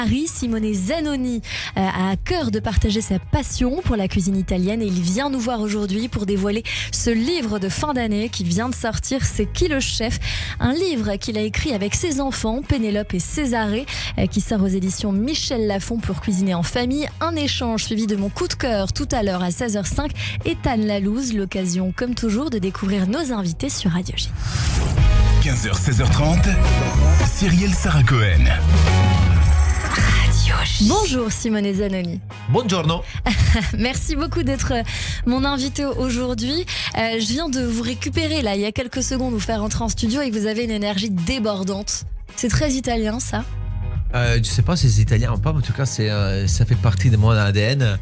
Paris. Simone Zanoni a à cœur de partager sa passion pour la cuisine italienne et il vient nous voir aujourd'hui pour dévoiler ce livre de fin d'année qui vient de sortir. C'est Qui le chef ? Un livre qu'il a écrit avec ses enfants, Pénélope et Césarée, qui sort aux éditions Michel Lafon pour cuisiner en famille. Un échange suivi de mon coup de cœur tout à l'heure à 16h05. Ethan Lalouse, l'occasion comme toujours de découvrir nos invités sur Radio J. 15h, 16h30, Cyrielle Sarah Cohen. Radio J. Bonjour Simone Zanoni. Buongiorno. Merci beaucoup d'être mon invité aujourd'hui. Je viens de vous récupérer là, il y a quelques secondes, vous faire entrer en studio et vous avez une énergie débordante. C'est très italien ça ? Je sais pas si c'est italien ou pas, mais en tout cas ça fait partie de mon ADN.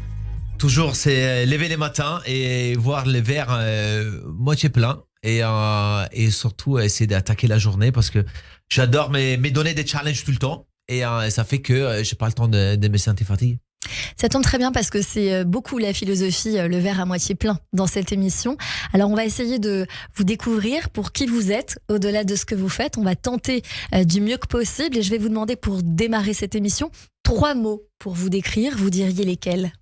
Toujours c'est lever les matins et voir les verres moitié pleins et surtout essayer d'attaquer la journée parce que j'adore me donner des challenges tout le temps et ça fait que j'ai pas le temps de me sentir fatigué. Ça tombe très bien parce que c'est beaucoup la philosophie, le verre à moitié plein dans cette émission. Alors on va essayer de vous découvrir pour qui vous êtes, au-delà de ce que vous faites. On va tenter du mieux que possible et je vais vous demander pour démarrer cette émission 3 mots pour vous décrire. Vous diriez lesquels ?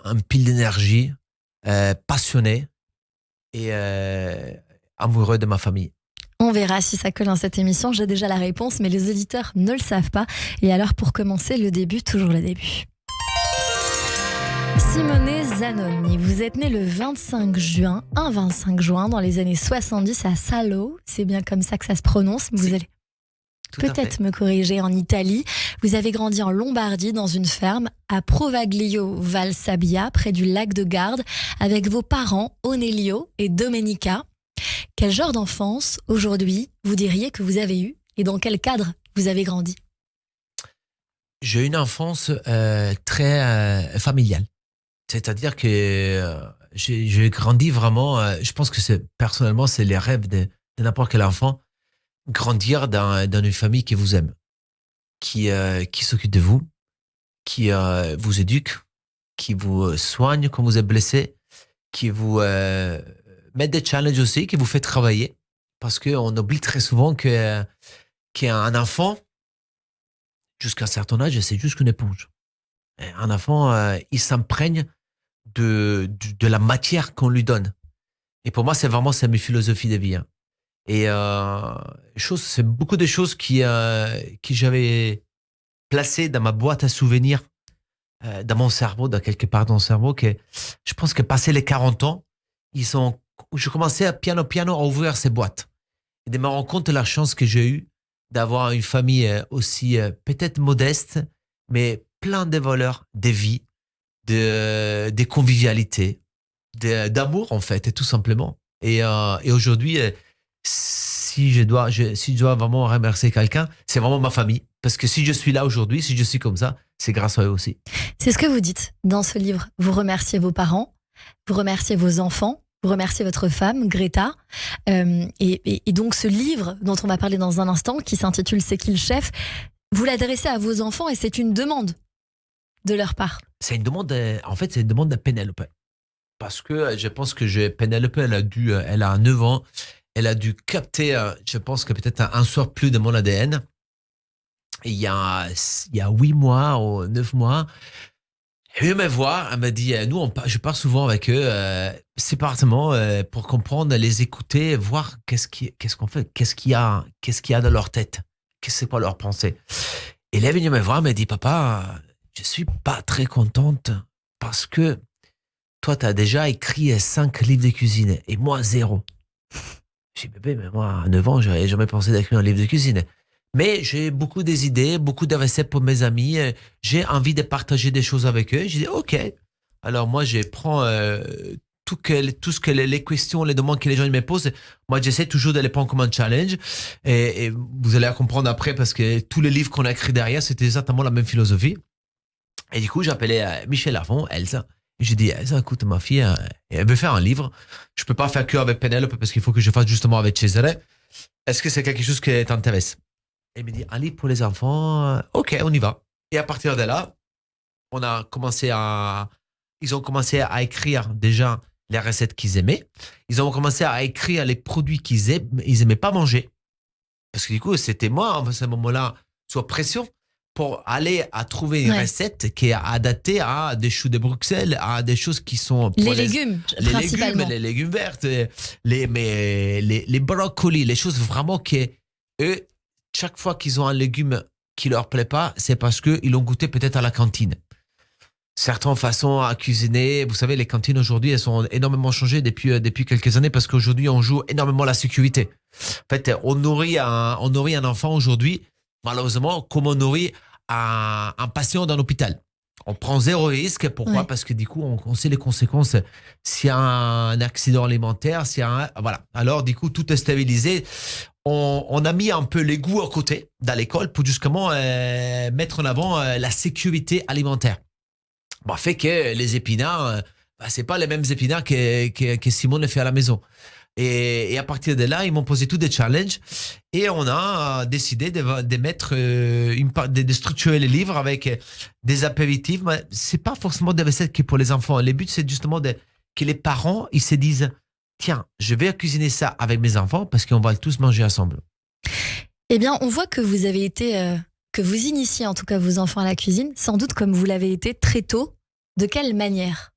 Un pile d'énergie, passionné et amoureux de ma famille. On verra si ça colle dans cette émission. J'ai déjà la réponse, mais les auditeurs ne le savent pas. Et alors, pour commencer, le début, toujours le début. Simone Zanoni, vous êtes née le 25 juin dans les années 70 à Salo. C'est bien comme ça que ça se prononce. Vous allez peut-être me corriger, en Italie. Vous avez grandi en Lombardie dans une ferme à Provaglio Val Sabbia, près du lac de Garde, avec vos parents Onelio et Domenica. Quel genre d'enfance, aujourd'hui, vous diriez que vous avez eu et dans quel cadre vous avez grandi ? J'ai eu une enfance très familiale. C'est-à-dire que j'ai grandi vraiment, je pense que personnellement, c'est les rêves de n'importe quel enfant, grandir dans une famille qui vous aime, qui s'occupe de vous, qui vous éduque, qui vous soigne quand vous êtes blessé, qui vous met des challenges aussi, qui vous fait travailler. Parce qu'on oublie très souvent qu'un enfant, jusqu'à un certain âge, c'est juste une éponge. Un enfant, il s'imprègne de la matière qu'on lui donne. Et pour moi, c'est ma philosophie de vie. Hein. Et c'est beaucoup de choses qui j'avais placées dans ma boîte à souvenirs, dans mon cerveau, dans quelque part dans mon cerveau, que je pense que passé les 40 ans, je commençais à piano à ouvrir ces boîtes. Et de me rendre compte de la chance que j'ai eue d'avoir une famille aussi peut-être modeste, mais plein de valeurs, de vie, de convivialité, d'amour en fait, et tout simplement. Et aujourd'hui, si je dois vraiment remercier quelqu'un, c'est vraiment ma famille. Parce que si je suis là aujourd'hui, si je suis comme ça, c'est grâce à eux aussi. C'est ce que vous dites dans ce livre. Vous remerciez vos parents, vous remerciez vos enfants, vous remerciez votre femme, Greta. Et donc ce livre dont on va parler dans un instant, qui s'intitule C'est qui le chef, vous l'adressez à vos enfants et c'est une demande de leur part. C'est une demande, c'est une demande de Pénélope. Parce que je pense que Pénélope, elle a 9 ans. Elle a dû capter, je pense que peut-être un sort plus de mon ADN. Et il y a 8 mois ou 9 mois, elle me voir, elle m'a dit, je pars souvent avec eux, séparément, pour comprendre, les écouter, voir qu'est-ce qu'on fait, qu'est-ce qu'il y a dans leur tête, c'est quoi leur pensée. Et elle est venue me voir, elle m'a dit, papa, je suis pas très contente parce que toi, tu as déjà écrit 5 livres de cuisine et moi, 0. J'ai dit, bébé, mais moi, à 9 ans, j'avais jamais pensé d'écrire un livre de cuisine. Mais j'ai beaucoup des idées, beaucoup de recettes pour mes amis. J'ai envie de partager des choses avec eux. J'ai dit, OK. Alors moi, je prends tout ce que les questions, les demandes que les gens me posent. Moi, j'essaie toujours de les prendre comme un challenge. Et vous allez comprendre après parce que tous les livres qu'on a écrits derrière, c'était exactement la même philosophie. Et du coup, j'appelais Michel Lafon, Elsa. J'ai dit, Elsa, écoute, ma fille, elle veut faire un livre. Je peux pas faire que avec Pénélope parce qu'il faut que je fasse justement avec Césarée. Est-ce que c'est quelque chose qui t'intéresse? Elle me dit, un livre pour les enfants, ok, on y va. Et à partir de là, ils ont commencé à écrire déjà les recettes qu'ils aimaient. Ils ont commencé à écrire les produits qu'ils aimaient pas manger. Parce que du coup, c'était moi, à ce moment-là, sous pression pour aller à trouver une recette qui est adaptée à des choux de Bruxelles, à des choses qui sont pour les légumes, principalement. Les légumes verts, les brocolis, les choses vraiment qui, eux, chaque fois qu'ils ont un légume qui leur plaît pas, c'est parce qu'ils l'ont goûté peut-être à la cantine. Certaines façons à cuisiner, vous savez, les cantines aujourd'hui, elles sont énormément changées depuis quelques années parce qu'aujourd'hui, on joue énormément la sécurité. En fait, on nourrit un enfant aujourd'hui, malheureusement, comme on nourrit un patient dans l'hôpital. On prend zéro risque. Pourquoi ? Parce que du coup, on sait les conséquences. S'il y a un accident alimentaire, voilà. Alors, du coup, tout est stabilisé. On a mis un peu les goûts à côté dans l'école pour justement mettre en avant la sécurité alimentaire. Fait que les épinards, c'est pas les mêmes épinards que Simone fait à la maison. Et à partir de là, ils m'ont posé tous des challenges et on a décidé de mettre de structurer les livres avec des apéritifs. Mais c'est pas forcément des recettes qui pour les enfants. Le but, c'est justement que les parents, ils se disent, tiens, je vais cuisiner ça avec mes enfants parce qu'on va tous manger ensemble. Eh bien, on voit que vous avez été, que vous initiez en tout cas vos enfants à la cuisine, sans doute comme vous l'avez été très tôt. De quelle manière ?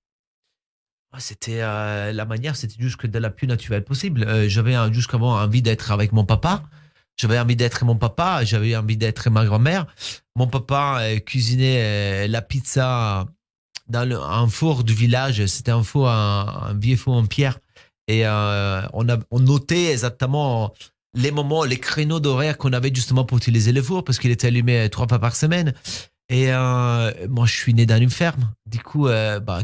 C'était la manière, c'était juste que de la plus naturelle possible. J'avais jusqu'avant envie d'être avec mon papa. J'avais envie d'être mon papa. J'avais envie d'être ma grand-mère. Mon papa cuisinait la pizza dans un four du village. C'était un four, un vieux four en pierre. Et on notait exactement les moments, les créneaux d'horaire qu'on avait justement pour utiliser le four parce qu'il était allumé 3 fois par semaine. Et moi, je suis né dans une ferme. Du coup,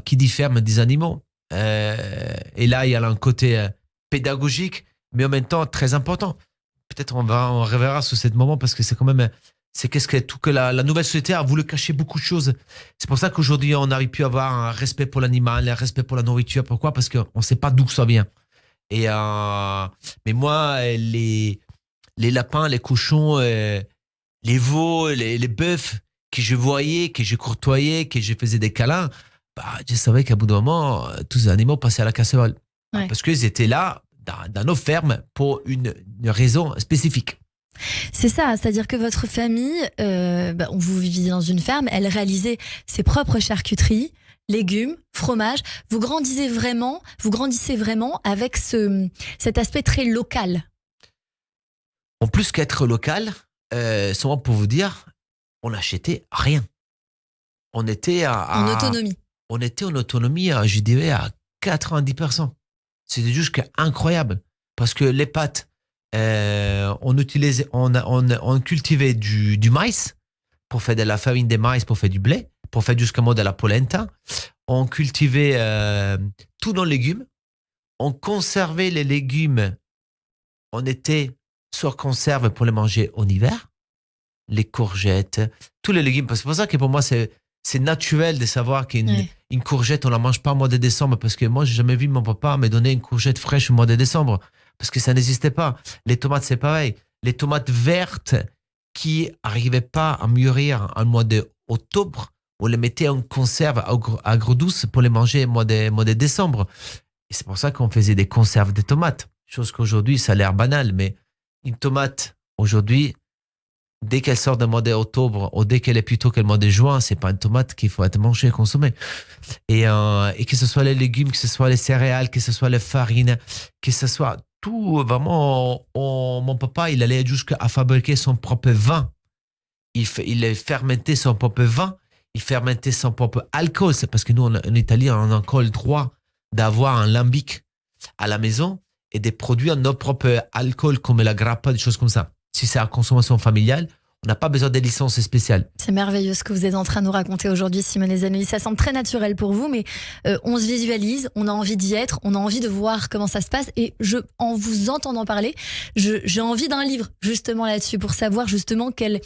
qui dit ferme dit animaux. Et là, il y a un côté pédagogique, mais en même temps très important. Peut-être on reverra sur ce moment parce que c'est quand même, que la nouvelle société a voulu cacher beaucoup de choses. C'est pour ça qu'aujourd'hui, on n'arrive plus à avoir un respect pour l'animal, un respect pour la nourriture. Pourquoi ? Parce qu'on ne sait pas d'où ça vient. Et mais moi, les lapins, les cochons, les veaux, les bœufs, que je voyais, que je courtoyais, que je faisais des câlins, je savais qu'à bout d'un moment, tous les animaux passaient à la casserole. Ouais. Parce qu'ils étaient là, dans nos fermes, pour une raison spécifique. C'est ça, c'est-à-dire que votre famille, vous viviez dans une ferme, elle réalisait ses propres charcuteries, légumes, fromage. Vous grandissez vraiment avec cet aspect très local. En plus qu'être local, seulement pour vous dire, on n'achetait rien. On était en autonomie. On était en autonomie, je dirais, à 90%. C'était juste incroyable. Parce que les pâtes, on cultivait du maïs pour faire de la farine de maïs, pour faire du blé, pour faire justement de la polenta. On cultivait tous nos légumes. On conservait les légumes. On était sur conserve pour les manger en hiver. Les courgettes, tous les légumes. C'est pour ça que pour moi, c'est naturel de savoir qu'une courgette, on ne la mange pas au mois de décembre parce que moi, j'ai jamais vu mon papa me donner une courgette fraîche au mois de décembre parce que ça n'existait pas. Les tomates, c'est pareil. Les tomates vertes qui n'arrivaient pas à mûrir en mois d'octobre, on les mettait en conserve agro-douce pour les manger au mois de décembre. Et c'est pour ça qu'on faisait des conserves de tomates. Chose qu'aujourd'hui, ça a l'air banal, mais une tomate, aujourd'hui, dès qu'elle sort du mois d'octobre ou dès qu'elle est plus tôt que le mois de juin, c'est pas une tomate qu'il faut être mangée et consommée. Et que ce soit les légumes, que ce soit les céréales, que ce soit les farines, que ce soit tout, vraiment, mon papa, il allait jusqu'à fabriquer son propre vin. Il fermentait son propre vin, il fermentait son propre alcool. C'est parce que nous, en Italie, on a encore le droit d'avoir un lambic à la maison et de produire nos propres alcools comme la grappa, des choses comme ça. Si c'est à consommation familiale, on n'a pas besoin de licences spéciales. C'est merveilleux ce que vous êtes en train de nous raconter aujourd'hui, Simone Zanelli. Ça semble très naturel pour vous, mais on se visualise, on a envie d'y être, on a envie de voir comment ça se passe. Et en vous entendant parler, j'ai envie d'un livre justement là-dessus pour savoir justement quels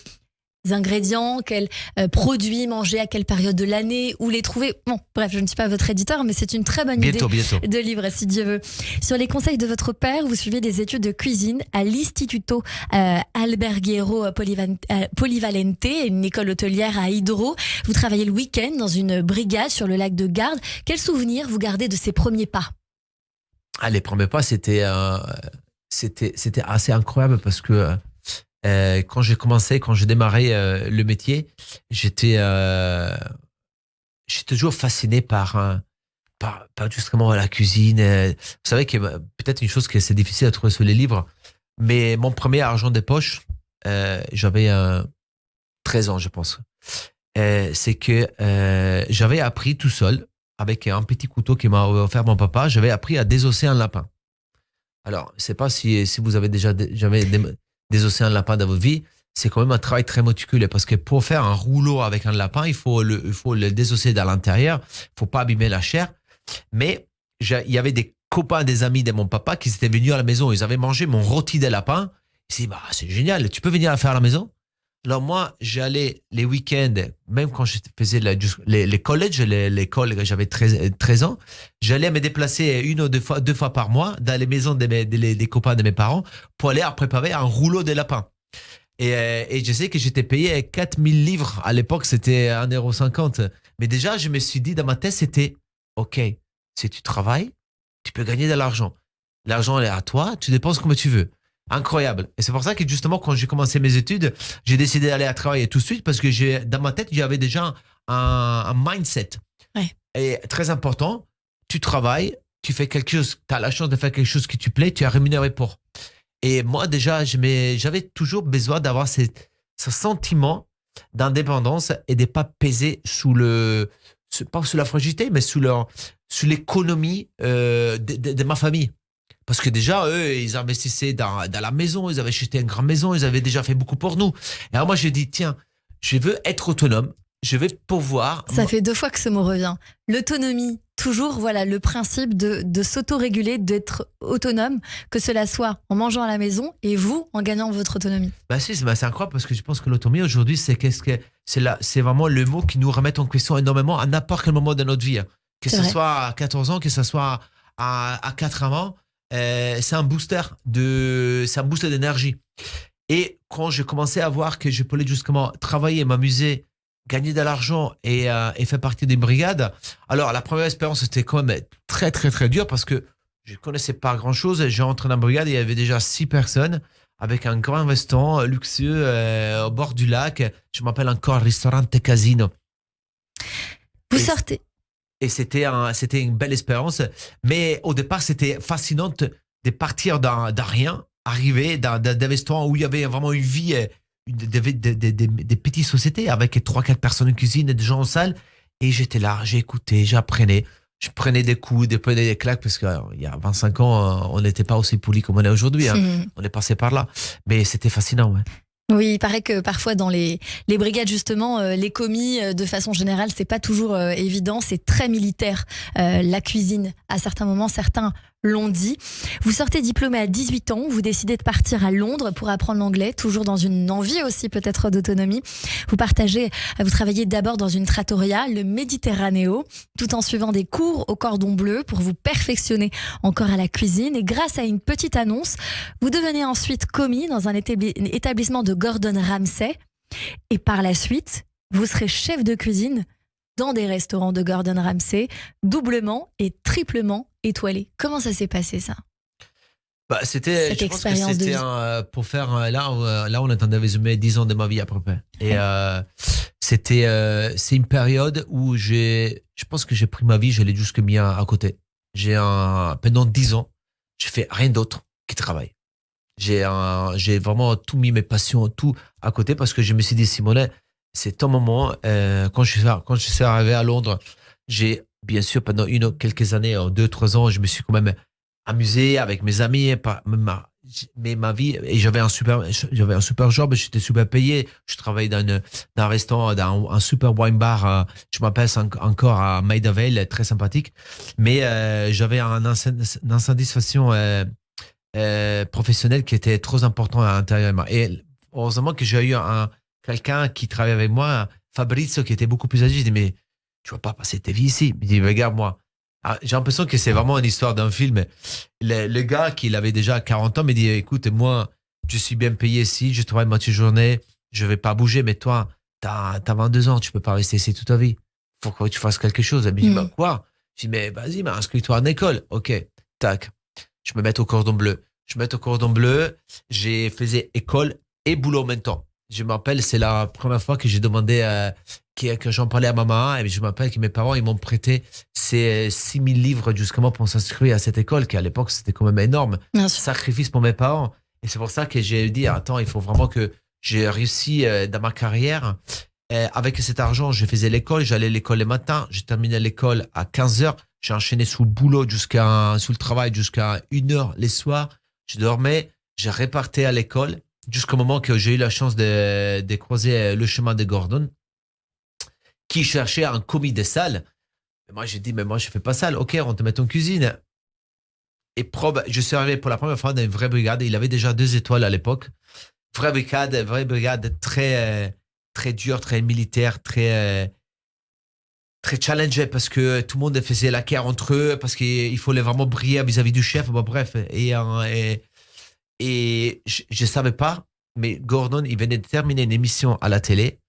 ingrédients, quels produits manger, à quelle période de l'année, où les trouver. Bon, bref, je ne suis pas votre éditeur, mais c'est une très bonne idée de livre, si Dieu veut. Sur les conseils de votre père, vous suivez des études de cuisine à l'Istituto Alberghiero Polivalente, une école hôtelière à Hydro. Vous travaillez le week-end dans une brigade sur le lac de Garde. Quels souvenirs vous gardez de ces premiers pas ? Les premiers pas, c'était assez incroyable parce que Quand j'ai démarré le métier, j'étais toujours fasciné par justement la cuisine. Vous savez que peut-être une chose que c'est difficile à trouver sur les livres, mais mon premier argent de poche, j'avais 13 ans, je pense. C'est que j'avais appris tout seul, avec un petit couteau qui m'a offert mon papa, j'avais appris à désosser un lapin. Alors, je ne sais pas si vous avez déjà jamais désosser un lapin dans votre vie. C'est quand même un travail très méticuleux parce que pour faire un rouleau avec un lapin, il faut le désosser de l'intérieur. Il ne faut pas abîmer la chair. Mais il y avait des copains, des amis de mon papa qui étaient venus à la maison. Ils avaient mangé mon rôti de lapin. Ils s'est dit, c'est génial, tu peux venir la faire à la maison? Alors moi, j'allais les week-ends, même quand je faisais les collèges, l'école, quand j'avais 13 ans, j'allais me déplacer une ou deux fois par mois dans les maisons des copains de mes parents pour aller préparer un rouleau de lapin. Et je sais que j'étais payé 4000 livres. À l'époque, c'était 1,50 €. Mais déjà, je me suis dit dans ma tête, c'était OK, si tu travailles, tu peux gagner de l'argent. L'argent est à toi, tu dépenses comme tu veux. Incroyable. Et c'est pour ça que justement, quand j'ai commencé mes études, j'ai décidé d'aller à travailler tout de suite parce que dans ma tête, j'avais déjà un mindset. Ouais. Et très important, tu travailles, tu fais quelque chose, tu as la chance de faire quelque chose qui te plaît, tu es rémunéré pour. Et moi, déjà, j'avais toujours besoin d'avoir ce sentiment d'indépendance et de ne pas peser pas sous la fragilité, mais sous l'économie de ma famille. Parce que déjà, eux, ils investissaient dans la maison, ils avaient acheté une grande maison, ils avaient déjà fait beaucoup pour nous. Et alors moi, j'ai dit, tiens, je veux être autonome, je vais pouvoir... Ça fait 2 fois que ce mot revient. L'autonomie, toujours, voilà, le principe de s'autoréguler, d'être autonome, que cela soit en mangeant à la maison et vous, en gagnant votre autonomie. Si, c'est incroyable parce que je pense que l'autonomie, aujourd'hui, c'est vraiment le mot qui nous remet en question énormément à n'importe quel moment de notre vie. Que ce soit à 14 ans, que ce soit à 80 ans. C'est un booster d'énergie. Et quand j'ai commencé à voir que je pouvais justement travailler, m'amuser, gagner de l'argent et faire partie d'une brigade, alors la première expérience c'était quand même très très très dur parce que je connaissais pas grand chose. J'ai entré dans la brigade et il y avait déjà 6 personnes avec un grand restaurant luxueux au bord du lac. Je m'appelle encore Ristorante Casino. Vous sortez. Et c'était une belle expérience. Mais au départ, c'était fascinant de partir d'un rien, arriver dans des restaurants où il y avait vraiment une vie, des petites sociétés avec 3-4 personnes en cuisine, des gens en salle. Et j'étais là, j'ai écouté, j'apprenais. Je prenais des coups, des claques, parce qu'il y a 25 ans, on n'était pas aussi poli comme on est aujourd'hui. On est passé par là. Mais c'était fascinant, ouais. Oui, il paraît que parfois dans les brigades justement, les commis de façon générale, c'est pas toujours évident, c'est très militaire la cuisine. À certains moments, certains l'ont dit. Vous sortez diplômé à 18 ans, vous décidez de partir à Londres pour apprendre l'anglais, toujours dans une envie aussi peut-être d'autonomie. Vous travaillez d'abord dans une trattoria, le Méditerranéo, tout en suivant des cours au cordon bleu pour vous perfectionner encore à la cuisine. Et grâce à une petite annonce, vous devenez ensuite commis dans un établissement de Gordon Ramsay. Et par la suite, vous serez chef de cuisine dans des restaurants de Gordon Ramsay, doublement et triplement étoilés. Comment ça s'est passé, ça? C'était, cette je pense que c'était pour faire, là, on est en résumé 10 ans de ma vie à peu près. Et c'est une période où je pense que j'ai pris ma vie, je l'ai juste mis à côté. Pendant 10 ans, je fais rien d'autre que travailler. J'ai vraiment tout mis mes passions, tout à côté parce que je me suis dit, Simonet, c'est ton moment. Quand je suis arrivé à Londres, j'ai, bien sûr, pendant quelques années, 2-3 ans, je me suis quand même amusé avec mes amis, mais ma vie, et j'avais un super job, j'étais super payé. Je travaillais dans un restaurant, dans un super wine bar, je m'appelle encore à Maida Vale, très sympathique. Mais j'avais une insatisfaction professionnelle qui était trop important à l'intérieur. Et heureusement que j'ai eu quelqu'un qui travaillait avec moi, Fabrizio, qui était beaucoup plus âgé. Je dis, mais tu vas pas passer ta vie ici. Il dit, regarde-moi. J'ai l'impression que c'est vraiment une histoire d'un film. Le gars qui avait déjà 40 ans me dit, écoute, moi, je suis bien payé ici, je travaille moitié journée, je vais pas bouger, mais toi, t'as 22 ans, tu peux pas rester ici toute ta vie. Faut que tu fasses quelque chose. Elle me dit, bah, quoi? Je dis, mais vas-y, inscris-toi en école. Ok, tac. Je me mets au cordon bleu. J'ai faisais école et boulot en même temps. Je me rappelle, c'est la première fois que j'ai demandé, que j'en parlais à ma maman, et je me rappelle que mes parents, ils m'ont prêté ces 6 000 livres justement pour s'inscrire à cette école, qui à l'époque, c'était quand même énorme. Sacrifice pour mes parents. Et c'est pour ça que j'ai dit, attends, il faut vraiment que j'ai réussi dans ma carrière. Avec cet argent, je faisais l'école, j'allais à l'école le matin, j'ai terminé l'école à 15h, j'ai enchaîné sous le boulot sous le travail jusqu'à 1h les soirs. Je dormais, je repartais à l'école jusqu'au moment que j'ai eu la chance de croiser le chemin de Gordon, qui cherchait un commis de salle. Et moi, j'ai dit, mais moi, je fais pas salle. Ok, on te met en cuisine. Et je suis arrivé pour la première fois dans une vraie brigade. Il avait déjà 2 étoiles à l'époque. Vraie brigade très, très dure, très militaire, très challengée parce que tout le monde faisait la guerre entre eux, parce qu'il fallait vraiment briller vis-à-vis du chef. Bon, bref. Et je savais pas, mais Gordon, il venait de terminer une émission à la télé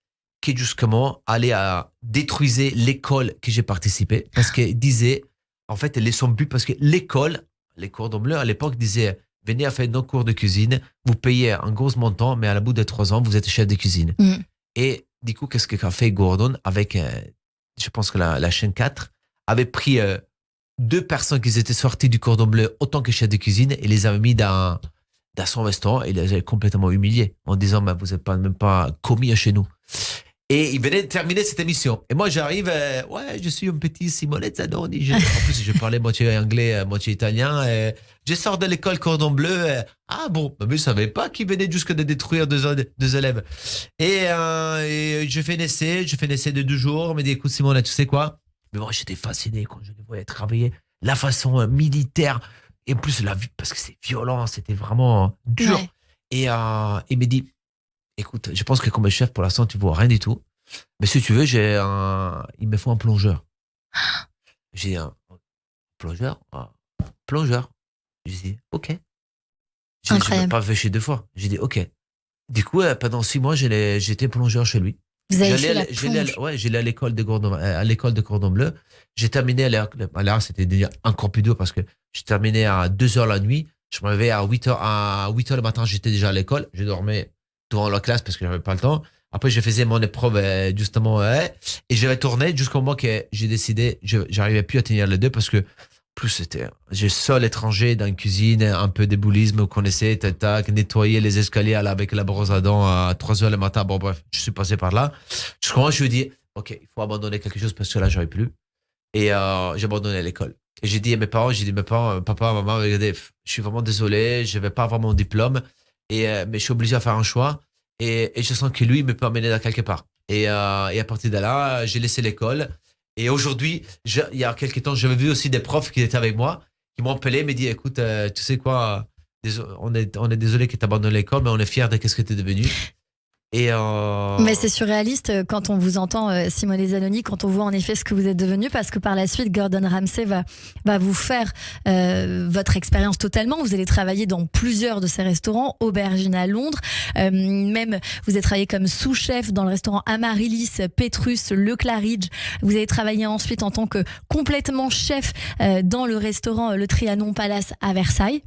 qui justement allait à détruire l'école que j'ai participé, parce qu'il disait, en fait, son but, parce que l'école, les cordons bleus à l'époque disaient, venez à faire nos cours de cuisine, vous payez un gros montant, mais à la bout de 3 ans, vous êtes chef de cuisine. Et du coup, qu'est-ce qu'a fait Gordon avec, je pense que la chaîne 4 avait pris 2 personnes qui étaient sorties du cordon bleu autant que chef de cuisine et les avait mis dans son restaurant et les avait complètement humiliés en disant, vous n'êtes même pas commis chez nous. Et il venait de terminer cette émission. Et moi, j'arrive, je suis un petit Simone Zanoni. En plus, je parlais moitié anglais, moitié italien. Je sors de l'école cordon bleu. Ah bon, mais je ne savais pas qu'il venait jusque de détruire 2 élèves. Et je fais un essai de 2 jours. On me dit, écoute Simone, tu sais quoi? Mais moi, j'étais fasciné quand je les voyais travailler. La façon militaire. Et en plus, la vie, parce que c'est violent, c'était vraiment dur. Ouais. Et il me dit, écoute, je pense que comme chef, pour l'instant, tu ne vois rien du tout. Mais si tu veux, il me faut un plongeur. J'ai un plongeur. J'ai dit, OK. Je n'ai pas fait chez 2 fois. J'ai dit, OK. Du coup, pendant 6 mois, j'étais plongeur chez lui. Vous avez fait la plonge? J'allais à l'école de Cordon Bleu. J'ai terminé là, c'était déjà encore plus dur parce que j'ai terminé à 2h la nuit. Je me réveillais à 8h le matin, j'étais déjà à l'école. Je dormais devant la classe parce que j'avais pas le temps. Après, je faisais mon épreuve, justement, et je retournais jusqu'au moment que j'ai décidé, j'arrivais plus à tenir les 2 parce que, plus j'ai seul étranger dans une cuisine, un peu d'éboulisme, vous connaissez, nettoyer les escaliers avec la brosse à dents à 3h le matin. Bon, bref, je suis passé par là. Jusqu'au moment où je me dis, OK, il faut abandonner quelque chose parce que là, j'arrive plus. Et j'ai abandonné l'école. Et j'ai dit à mes parents, papa, maman, regardez, je suis vraiment désolé, je vais pas avoir mon diplôme, mais je suis obligé à faire un choix. Et je sens que lui me peut amener dans quelque part. Et à partir de là, j'ai laissé l'école. Et aujourd'hui, il y a quelques temps, j'avais vu aussi des profs qui étaient avec moi, qui m'ont appelé, m'ont dit, écoute, tu sais quoi, on est désolé que tu abandonnes l'école, mais on est fiers de ce que tu es devenu. Mais c'est surréaliste quand on vous entend, Simone Zanoni, quand on voit en effet ce que vous êtes devenu, parce que par la suite, Gordon Ramsay va vous faire votre expérience totalement. Vous allez travailler dans plusieurs de ces restaurants, Aubergine à Londres, même vous avez travaillé comme sous-chef dans le restaurant Amaryllis, Petrus, Le Claridge. Vous avez travaillé ensuite en tant que complètement chef dans le restaurant Le Trianon Palace à Versailles.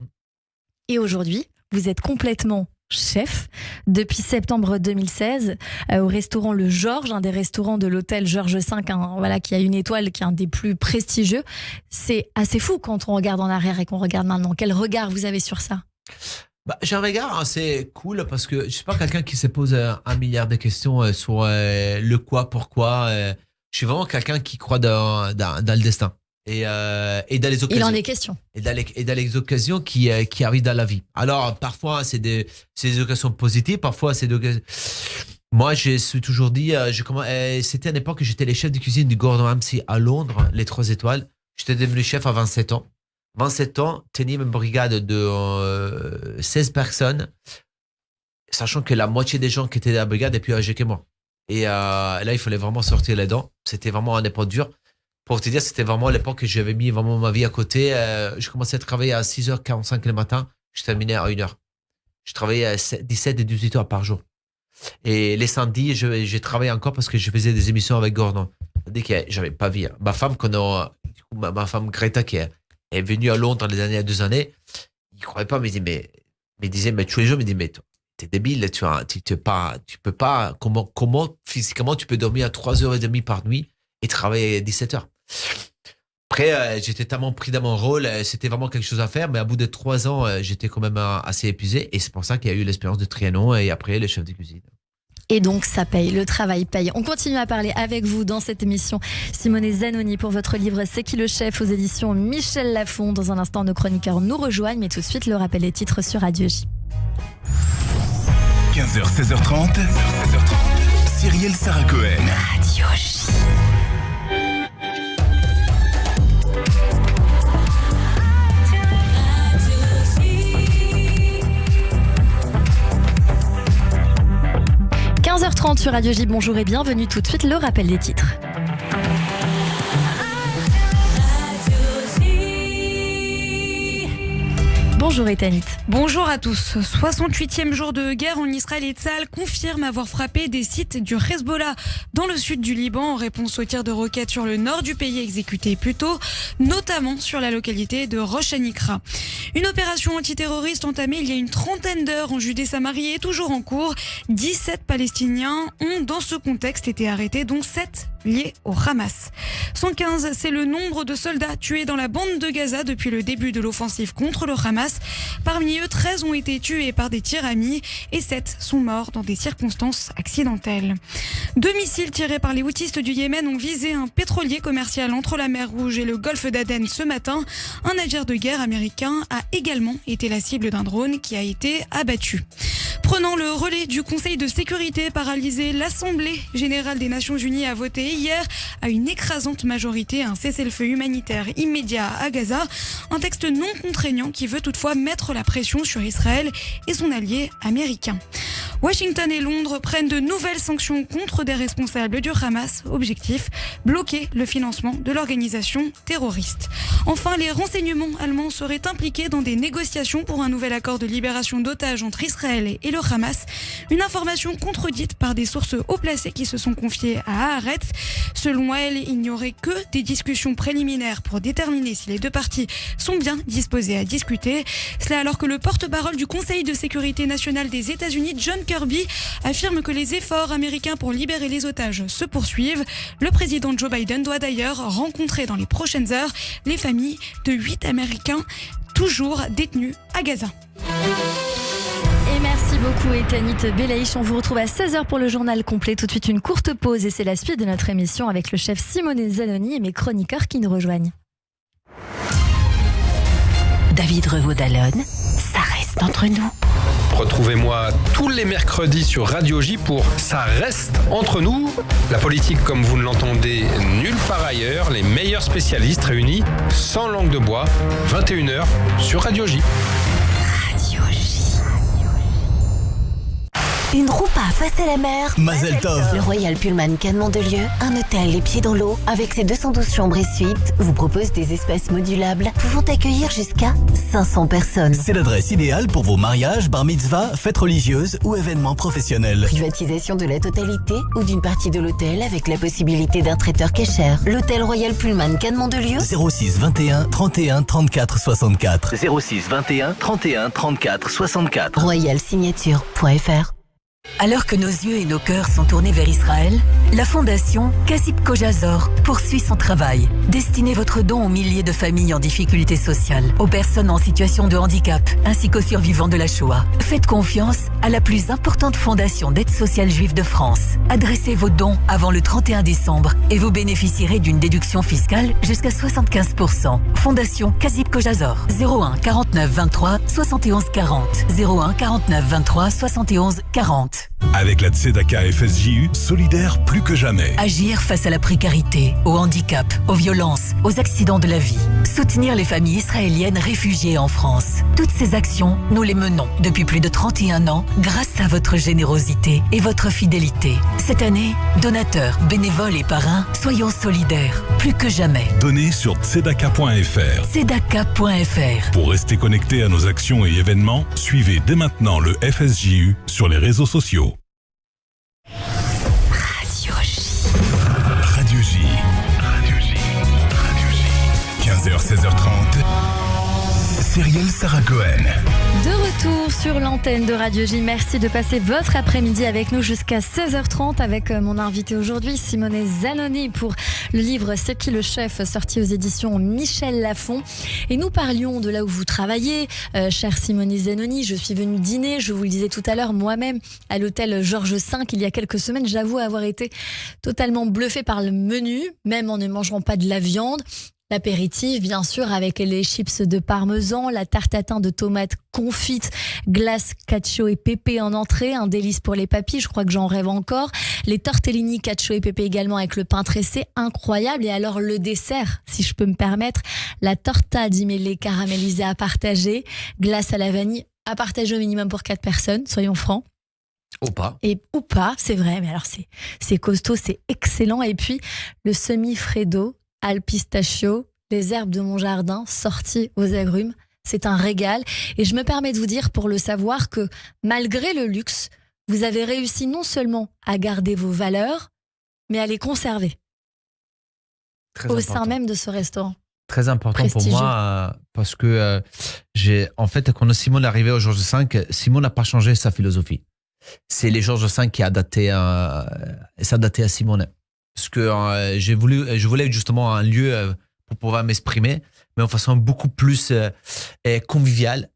Et aujourd'hui, vous êtes complètement chef depuis septembre 2016 au restaurant Le Georges, un des restaurants de l'hôtel Georges V, qui a une étoile, qui est un des plus prestigieux. C'est assez fou quand on regarde en arrière et qu'on regarde maintenant. Quel regard vous avez sur ça? J'ai un regard assez cool parce que je ne suis pas quelqu'un qui se pose 1 milliard de questions sur le quoi, pourquoi. Je suis vraiment quelqu'un qui croit dans le destin. Et dans les occasions. Il en est question. Et dans les occasions qui arrivent dans la vie. Alors, parfois, c'est des occasions positives, parfois, c'est des occasions. Moi, je suis toujours dit, c'était à une époque que j'étais le chef de cuisine du Gordon Ramsay à Londres, les 3 étoiles. J'étais devenu chef à 27 ans. 27 ans, tenir une brigade de 16 personnes, sachant que la moitié des gens qui étaient dans la brigade étaient plus âgés que moi. Et là, il fallait vraiment sortir les dents. C'était vraiment un époque dur. Pour te dire, c'était vraiment l'époque que j'avais mis vraiment ma vie à côté. Je commençais à travailler à 6h45 le matin. Je terminais à 1h. Je travaillais à 17 et 18 heures par jour. Et les samedis, j'ai travaillé encore parce que je faisais des émissions avec Gordon. C'est-à-dire que j'avais pas vie. Ma femme, ma femme Greta, qui est venue à Londres dans les dernières 2 années, il ne croyait pas, mais il disait, mais tous les jours, il me dit, mais t'es débile, tu peux pas, comment physiquement tu peux dormir à 3h30 par nuit et travailler à 17h. Après, j'étais tellement pris dans mon rôle, c'était vraiment quelque chose à faire, mais à bout de 3 ans, j'étais quand même assez épuisé, et c'est pour ça qu'il y a eu l'expérience de Trianon et après le chef de cuisine. Et donc ça paye, le travail paye. On continue à parler avec vous dans cette émission. Simone Zanoni pour votre livre C'est qui le chef aux éditions Michel Lafon. Dans un instant, nos chroniqueurs nous rejoignent, mais tout de suite le rappel des titres sur Radio J. 15h, 16h30, Cyrielle Sarah Cohen. Radio J. h 30 sur Radio J, bonjour et bienvenue. Tout de suite, le rappel des titres. Bonjour Ethanit. Bonjour à tous. 68e jour de guerre en Israël et Tsahal confirme avoir frappé des sites du Hezbollah dans le sud du Liban en réponse aux tirs de roquettes sur le nord du pays exécutés plus tôt, notamment sur la localité de Rosh Hanikra. Une opération antiterroriste entamée il y a une trentaine d'heures en Judée-Samarie est toujours en cours. 17 Palestiniens ont dans ce contexte été arrêtés, dont 7 liés au Hamas. 115, c'est le nombre de soldats tués dans la bande de Gaza depuis le début de l'offensive contre le Hamas. Parmi eux, 13 ont été tués par des tirs amis et 7 sont morts dans des circonstances accidentelles. 2 missiles tirés par les houthis du Yémen ont visé un pétrolier commercial entre la mer Rouge et le golfe d'Aden ce matin. Un navire de guerre américain a également été la cible d'un drone qui a été abattu. Prenant le relais du Conseil de sécurité paralysé, l'Assemblée générale des Nations Unies a voté hier à une écrasante majorité un cessez-le-feu humanitaire immédiat à Gaza. Un texte non contraignant qui veut toutefois mettre la pression sur Israël et son allié américain. Washington et Londres prennent de nouvelles sanctions contre des responsables du Hamas. Objectif, bloquer le financement de l'organisation terroriste. Enfin, les renseignements allemands seraient impliqués dans des négociations pour un nouvel accord de libération d'otages entre Israël et le Hamas. Une information contredite par des sources haut placées qui se sont confiées à Haaretz. Selon elle, il n'y aurait que des discussions préliminaires pour déterminer si les deux parties sont bien disposées à discuter. Cela alors que le porte-parole du Conseil de sécurité nationale des États-Unis, John Kirby, affirme que les efforts américains pour libérer les otages se poursuivent. Le président Joe Biden doit d'ailleurs rencontrer dans les prochaines heures les familles de 8 Américains toujours détenus à Gaza. Et merci beaucoup Ethanit Belaïch. On vous retrouve à 16h pour le journal complet. Tout de suite une courte pause et c'est la suite de notre émission avec le chef Simone Zanoni et mes chroniqueurs qui nous rejoignent. David Revaud-Dallon, ça reste entre nous. Retrouvez-moi tous les mercredis sur Radio J pour Ça reste entre nous. La politique comme vous ne l'entendez nulle part ailleurs. Les meilleurs spécialistes réunis sans langue de bois. 21h sur Radio J. Radio J. Une roupa face à la mer. Mazel Tov. Le Royal Pullman Cannes Mandelieu, un hôtel les pieds dans l'eau avec ses 212 chambres et suites, vous propose des espaces modulables pouvant accueillir jusqu'à 500 personnes. C'est l'adresse idéale pour vos mariages, bar mitzvah, fêtes religieuses ou événements professionnels. Privatisation de la totalité ou d'une partie de l'hôtel avec la possibilité d'un traiteur cashier. L'hôtel Royal Pullman Cannes Mandelieu. 06 21 31 34 64. 06 21 31 34 64. royalsignature.fr. Alors que nos yeux et nos cœurs sont tournés vers Israël, la fondation Kasip Kojazor poursuit son travail. Destinez votre don aux milliers de familles en difficulté sociale, aux personnes en situation de handicap, ainsi qu'aux survivants de la Shoah. Faites confiance à la plus importante fondation d'aide sociale juive de France. Adressez vos dons avant le 31 décembre et vous bénéficierez d'une déduction fiscale jusqu'à 75%. Fondation Kasip Kojazor. 01 49 23 71 40. 01 49 23 71 40. Avec la Tzedaka FSJU, solidaire plus que jamais. Agir face à la précarité, au handicap, aux violences, aux accidents de la vie. Soutenir les familles israéliennes réfugiées en France. Toutes ces actions, nous les menons depuis plus de 31 ans grâce à votre générosité et votre fidélité. Cette année, donateurs, bénévoles et parrains, soyons solidaires plus que jamais. Donnez sur tzedaka.fr. Tzedaka.fr. Pour rester connecté à nos actions et événements, suivez dès maintenant le FSJU sur les réseaux sociaux. Radio J. Radio J. 15h, 16h30. Cyrielle Sarah Cohen. De retour sur l'antenne de Radio J. Merci de passer votre après-midi avec nous jusqu'à 16h30 avec mon invité aujourd'hui, Simone Zanoni, pour le livre C'est qui le chef, sorti aux éditions Michel Lafon. Et nous parlions de là où vous travaillez, chère Simone Zanoni. Je suis venue dîner, je vous le disais tout à l'heure, moi-même, à l'hôtel Georges V il y a quelques semaines. J'avoue avoir été totalement bluffée par le menu, même en ne mangeant pas de la viande. L'apéritif, bien sûr, avec les chips de parmesan, la tarte tatin de tomates confites, glace, cacio et pépé en entrée, un délice pour les papilles, je crois que j'en rêve encore. Les tortellini, cacio et pépé également avec le pain tressé, incroyable. Et alors le dessert, si je peux me permettre, la torta di mele caramélisée à partager, glace à la vanille à partager au minimum pour 4 personnes, soyons francs. Ou pas. Ou pas, c'est vrai, mais alors c'est costaud, c'est excellent. Et puis le semi-freddo al pistachio, les herbes de mon jardin sorties aux agrumes, c'est un régal. Et je me permets de vous dire, pour le savoir, que malgré le luxe, vous avez réussi non seulement à garder vos valeurs, mais à les conserver au sein même de ce restaurant. Très important pour moi parce que en fait, quand Simone est arrivé au Georges V, Simone n'a pas changé sa philosophie. C'est les Georges V qui a s'adapté à Simone. Parce que je voulais justement un lieu pour pouvoir m'exprimer, mais en façon beaucoup plus conviviale,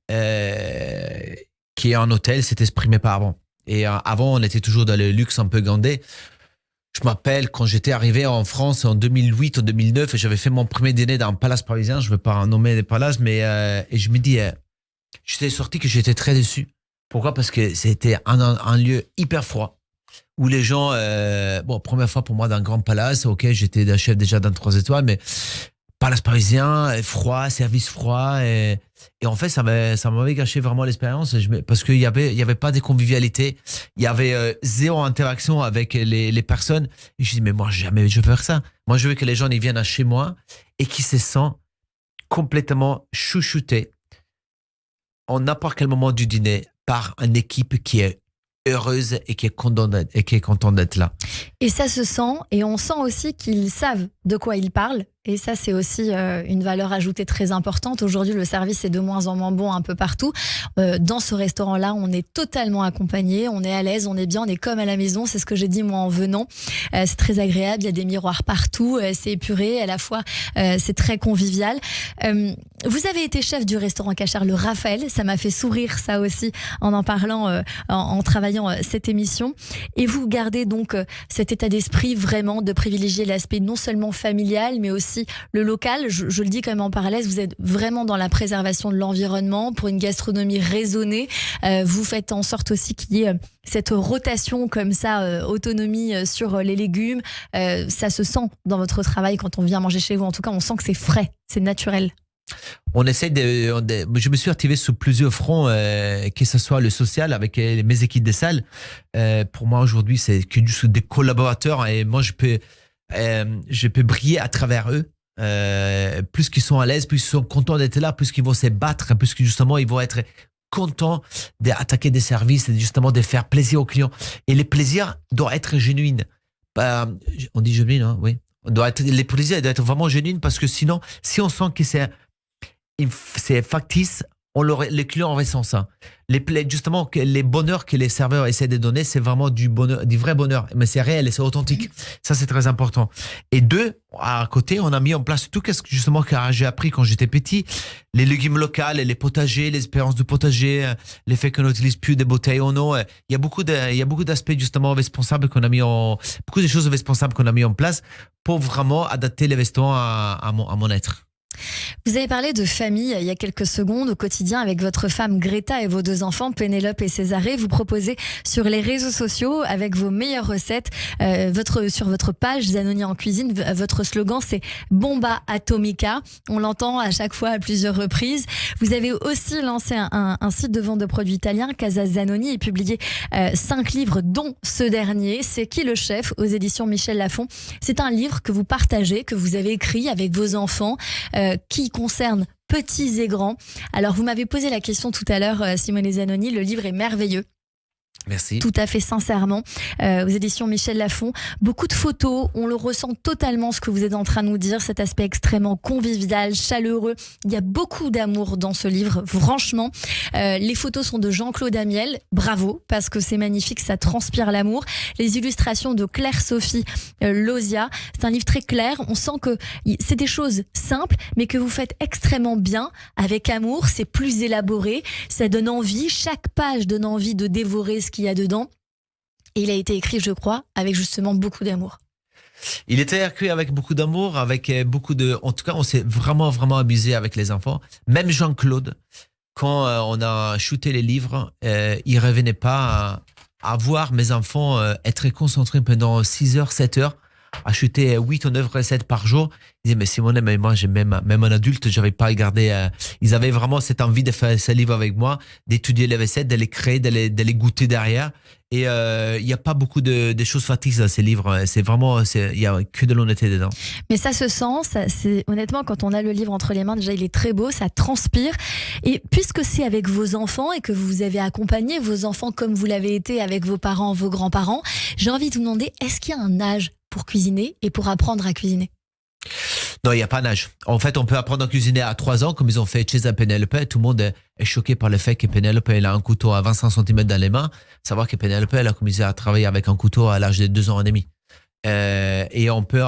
qui est un hôtel, s'est exprimé pas avant. Et avant, on était toujours dans le luxe un peu gandé. Je m'appelle, quand j'étais arrivé en France en 2008 ou 2009, et j'avais fait mon premier dîner dans un palace parisien, je ne veux pas nommer des palaces, mais et je me dis, j'étais sorti que j'étais très déçu. Pourquoi ? Parce que c'était un lieu hyper froid, où les gens, première fois pour moi dans un grand palace, ok, j'étais chef déjà d'un 3 étoiles, mais palace parisien, froid, service froid, et en fait, ça m'avait gâché vraiment l'expérience, parce qu'il y avait pas de convivialité, il y avait zéro interaction avec les personnes, et je dis, mais moi, jamais je veux faire ça. Moi, je veux que les gens ils viennent à chez moi, et qu'ils se sentent complètement chouchoutés, en n'importe quel moment du dîner, par une équipe qui est heureuse et qui est contente d'être là. Et ça se sent, et on sent aussi qu'ils savent de quoi ils parlent. Et ça, c'est aussi une valeur ajoutée très importante. Aujourd'hui, le service est de moins en moins bon un peu partout. Dans ce restaurant-là, on est totalement accompagné, on est à l'aise, on est bien, on est comme à la maison. C'est ce que j'ai dit moi en venant. C'est très agréable, il y a des miroirs partout, c'est épuré, à la fois c'est très convivial. Vous avez été chef du restaurant Cachard Le Raphaël, ça m'a fait sourire ça aussi en parlant, en travaillant cette émission. Et vous gardez donc cet état d'esprit vraiment de privilégier l'aspect non seulement familial, mais aussi le local. Je le dis quand même en parallèle, vous êtes vraiment dans la préservation de l'environnement pour une gastronomie raisonnée. Vous faites en sorte aussi qu'il y ait cette rotation comme ça, autonomie sur les légumes. Ça se sent dans votre travail quand on vient manger chez vous. En tout cas, on sent que c'est frais, c'est naturel. On essaie je me suis activé sur plusieurs fronts, que ce soit le social avec mes équipes de salle. Pour moi aujourd'hui, c'est que juste des collaborateurs, et moi je peux briller à travers eux. Plus qu'ils sont à l'aise, plus ils sont contents d'être là, plus qu'ils vont se battre, plus que justement ils vont être contents d'attaquer des services et justement de faire plaisir aux clients. Et les plaisirs doivent être genuines. On dit genuine, hein, oui. Les plaisirs doivent être vraiment genuines, parce que sinon, si on sent que c'est factice, les clients ressent ça. Justement, les bonheurs que les serveurs essaient de donner, c'est vraiment du vrai bonheur. Mais c'est réel et c'est authentique. Ça, c'est très important. Et 2, à côté, on a mis en place tout ce justement que j'ai appris quand j'étais petit. Les légumes locaux, les potagers, les expériences de potager, le fait qu'on n'utilise plus des bouteilles en eau. Il y a beaucoup d'aspects justement responsables beaucoup de choses responsables qu'on a mis en place pour vraiment adapter les restaurants à mon être. Vous avez parlé de famille il y a quelques secondes. Au quotidien, avec votre femme Greta et vos 2 enfants, Pénélope et Césarée, vous proposez sur les réseaux sociaux, avec vos meilleures recettes, sur votre page Zanoni en cuisine, votre slogan c'est Bomba Atomica. On l'entend à chaque fois à plusieurs reprises. Vous avez aussi lancé un site de vente de produits italiens, Casa Zanoni, et publié 5 livres, dont ce dernier, C'est qui le chef, aux éditions Michel Lafon. C'est un livre que vous partagez, que vous avez écrit avec vos enfants, qui concerne petits et grands. Alors, vous m'avez posé la question tout à l'heure, Simone Zanoni, le livre est merveilleux. Merci. Tout à fait sincèrement, aux éditions Michel Lafon. Beaucoup de photos, on le ressent totalement ce que vous êtes en train de nous dire, cet aspect extrêmement convivial, chaleureux. Il y a beaucoup d'amour dans ce livre, franchement. Les photos sont de Jean-Claude Amiel, bravo, parce que c'est magnifique, ça transpire l'amour. Les illustrations de Claire-Sophie Lozia, c'est un livre très clair, on sent que c'est des choses simples, mais que vous faites extrêmement bien, avec amour, c'est plus élaboré, ça donne envie, chaque page donne envie de dévorer ce qu'il y a dedans. Et il a été écrit, je crois, avec justement beaucoup d'amour. Il était écrit avec beaucoup d'amour, avec beaucoup de... En tout cas, on s'est vraiment, vraiment amusé avec les enfants. Même Jean-Claude, quand on a shooté les livres, il revenait pas à voir mes enfants être concentrés pendant 6 heures, 7 heures, à shooter 8 ou 9 recettes par jour. Il disait, mais Simone, mais moi, même en adulte, j'avais pas regardé. Ils avaient vraiment cette envie de faire ce livre avec moi, d'étudier les recettes, de les créer, de les goûter derrière. Et il n'y a pas beaucoup de choses factices dans ces livres. C'est vraiment, il n'y a que de l'honnêteté dedans. Mais ça se sent, honnêtement, quand on a le livre entre les mains, déjà il est très beau, ça transpire. Et puisque c'est avec vos enfants et que vous avez accompagné vos enfants comme vous l'avez été avec vos parents, vos grands-parents, j'ai envie de vous demander, est-ce qu'il y a un âge pour cuisiner et pour apprendre à cuisiner? Non, il n'y a pas d'âge. En fait, on peut apprendre à cuisiner à 3 ans, comme ils ont fait chez Penelope. Tout le monde est choqué par le fait que Penelope elle a un couteau à 25 cm dans les mains. Savoir que Penelope elle a commencé à travailler avec un couteau à l'âge de 2 ans et demi. Et on peut